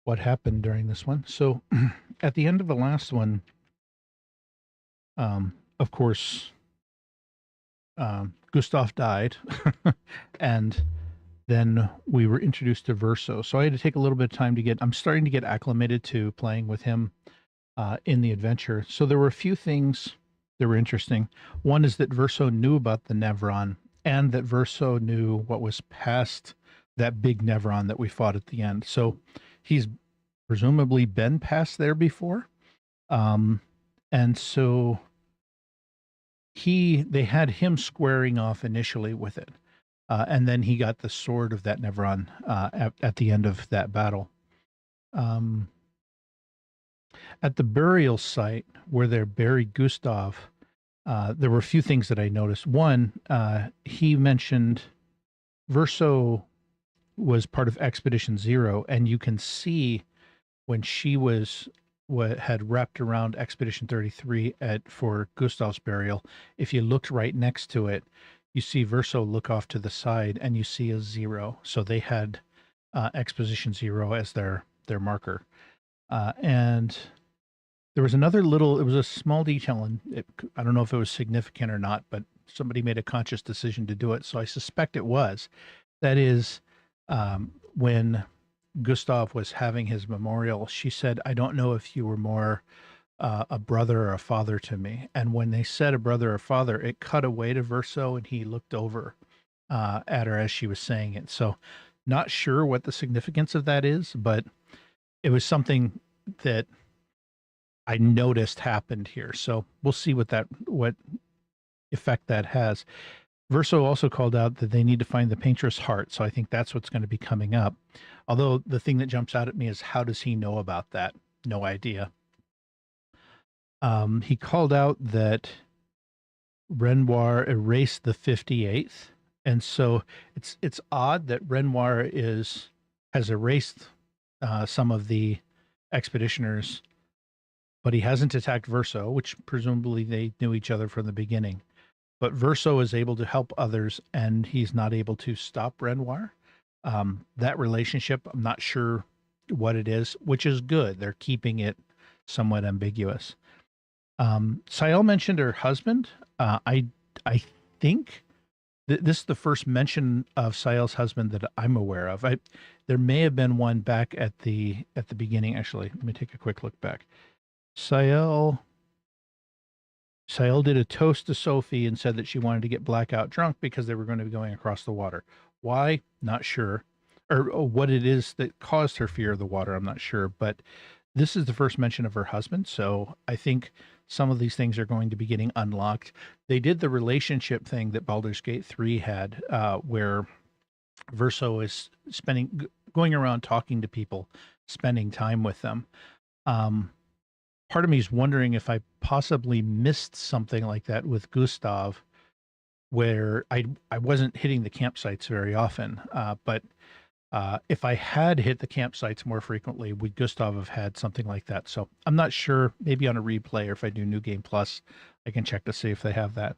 what happened during this one. So, at the end of the last one, of course, Gustav died, and then we were introduced to Verso. So I had to take a little bit of time to I'm starting to get acclimated to playing with him in the adventure. So there were a few things that were interesting. One is that Verso knew about the Nevron, and that Verso knew what was past that big Nevron that we fought at the end. So he's presumably been past there before. And so they had him squaring off initially with it. And then he got the sword of that Nevron at the end of that battle. At the burial site where they buried Gustav, there were a few things that I noticed. One, he mentioned Verso was part of Expedition Zero, and you can see when she had wrapped around Expedition 33 for Gustav's burial. If you looked right next to it, you see Verso look off to the side, and you see a 0. So they had Expedition 0 as their marker. And there was another it was a small detail, and I don't know if it was significant or not, but somebody made a conscious decision to do it. So I suspect it was. That is, when Gustav was having his memorial, she said, "I don't know if you were more a brother or a father to me." And when they said a brother or father, it cut away to Verso, and he looked over at her as she was saying it. So not sure what the significance of that is, but it was something that I noticed happened here. So we'll see what effect that has. Verso also called out that they need to find the painter's heart. So I think that's what's going to be coming up. Although the thing that jumps out at me is, how does he know about that? No idea. He called out that Renoir erased the 58th. And so it's odd that Renoir has erased some of the expeditioners, but he hasn't attacked Verso, which presumably they knew each other from the beginning. But Verso is able to help others, and he's not able to stop Renoir. That relationship, I'm not sure what it is, which is good. They're keeping it somewhat ambiguous. Sael mentioned her husband. I think this is the first mention of Sael's husband that I'm aware of. There may have been one back at the beginning. Actually, let me take a quick look back. Sael did a toast to Sophie and said that she wanted to get blackout drunk because they were going to be going across the water. Why? Not sure. Or what it is that caused her fear of the water, I'm not sure. But this is the first mention of her husband. So I think some of these things are going to be getting unlocked. They did the relationship thing that Baldur's Gate 3 had, where Verso is going around talking to people, spending time with them. Part of me is wondering if I possibly missed something like that with Gustav, where I wasn't hitting the campsites very often. But if I had hit the campsites more frequently, would Gustav have had something like that? So I'm not sure. Maybe on a replay, or if I do New Game Plus, I can check to see if they have that.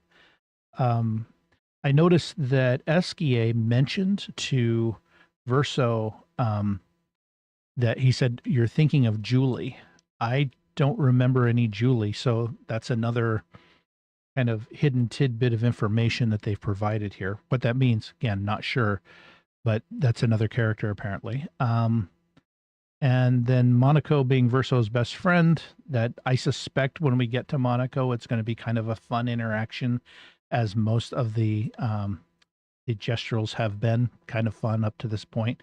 I noticed that Esquier mentioned to Verso that he said, "You're thinking of Julie." I don't remember any Julie, so that's another kind of hidden tidbit of information that they've provided here. What that means, again, not sure, but that's another character apparently. And then Monaco being Verso's best friend, that I suspect when we get to Monaco, it's going to be kind of a fun interaction, as most of the gesturals have been kind of fun up to this point.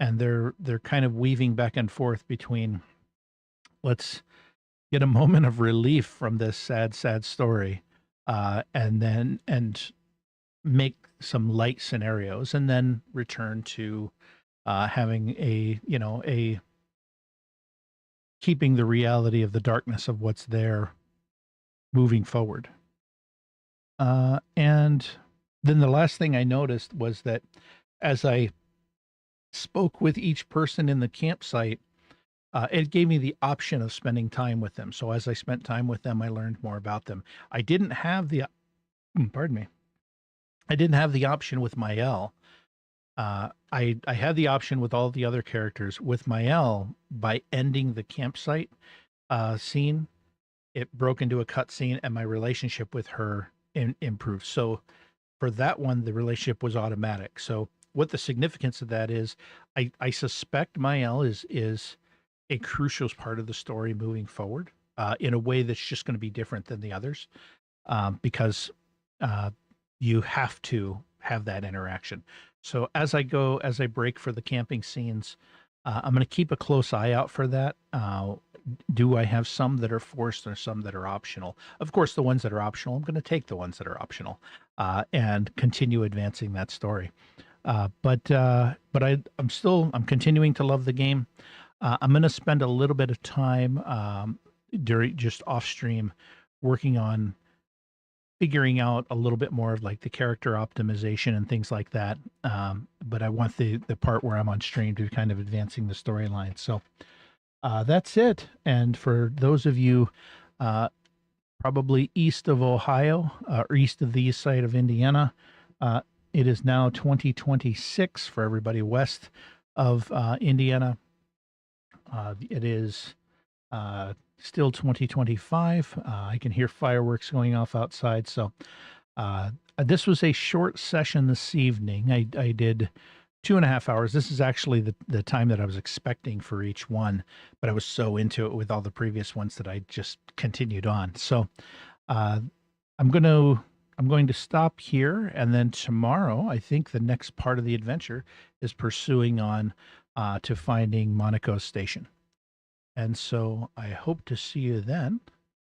And they're kind of weaving back and forth between, let's get a moment of relief from this sad story, and make some light scenarios, and then return to having a keeping the reality of the darkness of what's there moving forward. And then the last thing I noticed was that as I spoke with each person in the campsite, it gave me the option of spending time with them. So as I spent time with them, I learned more about them. I didn't have the pardon me, I didn't have the option with Mael. I had the option with all the other characters. With Mael, by ending the campsite scene, it broke into a cutscene, and my relationship with her improved. So for that one, the relationship was automatic. So what the significance of that is, I suspect Mael is a crucial part of the story moving forward in a way that's just going to be different than the others, because you have to have that interaction. So as I break for the camping scenes, I'm going to keep a close eye out for that. Do I have some that are forced or some that are optional? Of course, the ones that are optional, I'm going to take the ones that are optional and continue advancing that story. But I'm continuing to love the game. I'm going to spend a little bit of time during just off stream working on figuring out a little bit more of like the character optimization and things like that. But I want the part where I'm on stream to kind of advancing the storyline. So that's it. And for those of you probably east of Ohio or east of the east side of Indiana, it is now 2026. For everybody west of Indiana, it is still 2025. I can hear fireworks going off outside. So this was a short session this evening. I did 2.5 hours. This is actually the time that I was expecting for each one, but I was so into it with all the previous ones that I just continued on. So I'm going to stop here, and then tomorrow I think the next part of the adventure is pursuing on to finding Monaco's station. And so I hope to see you then.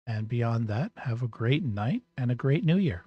And beyond that, have a great night and a great new year.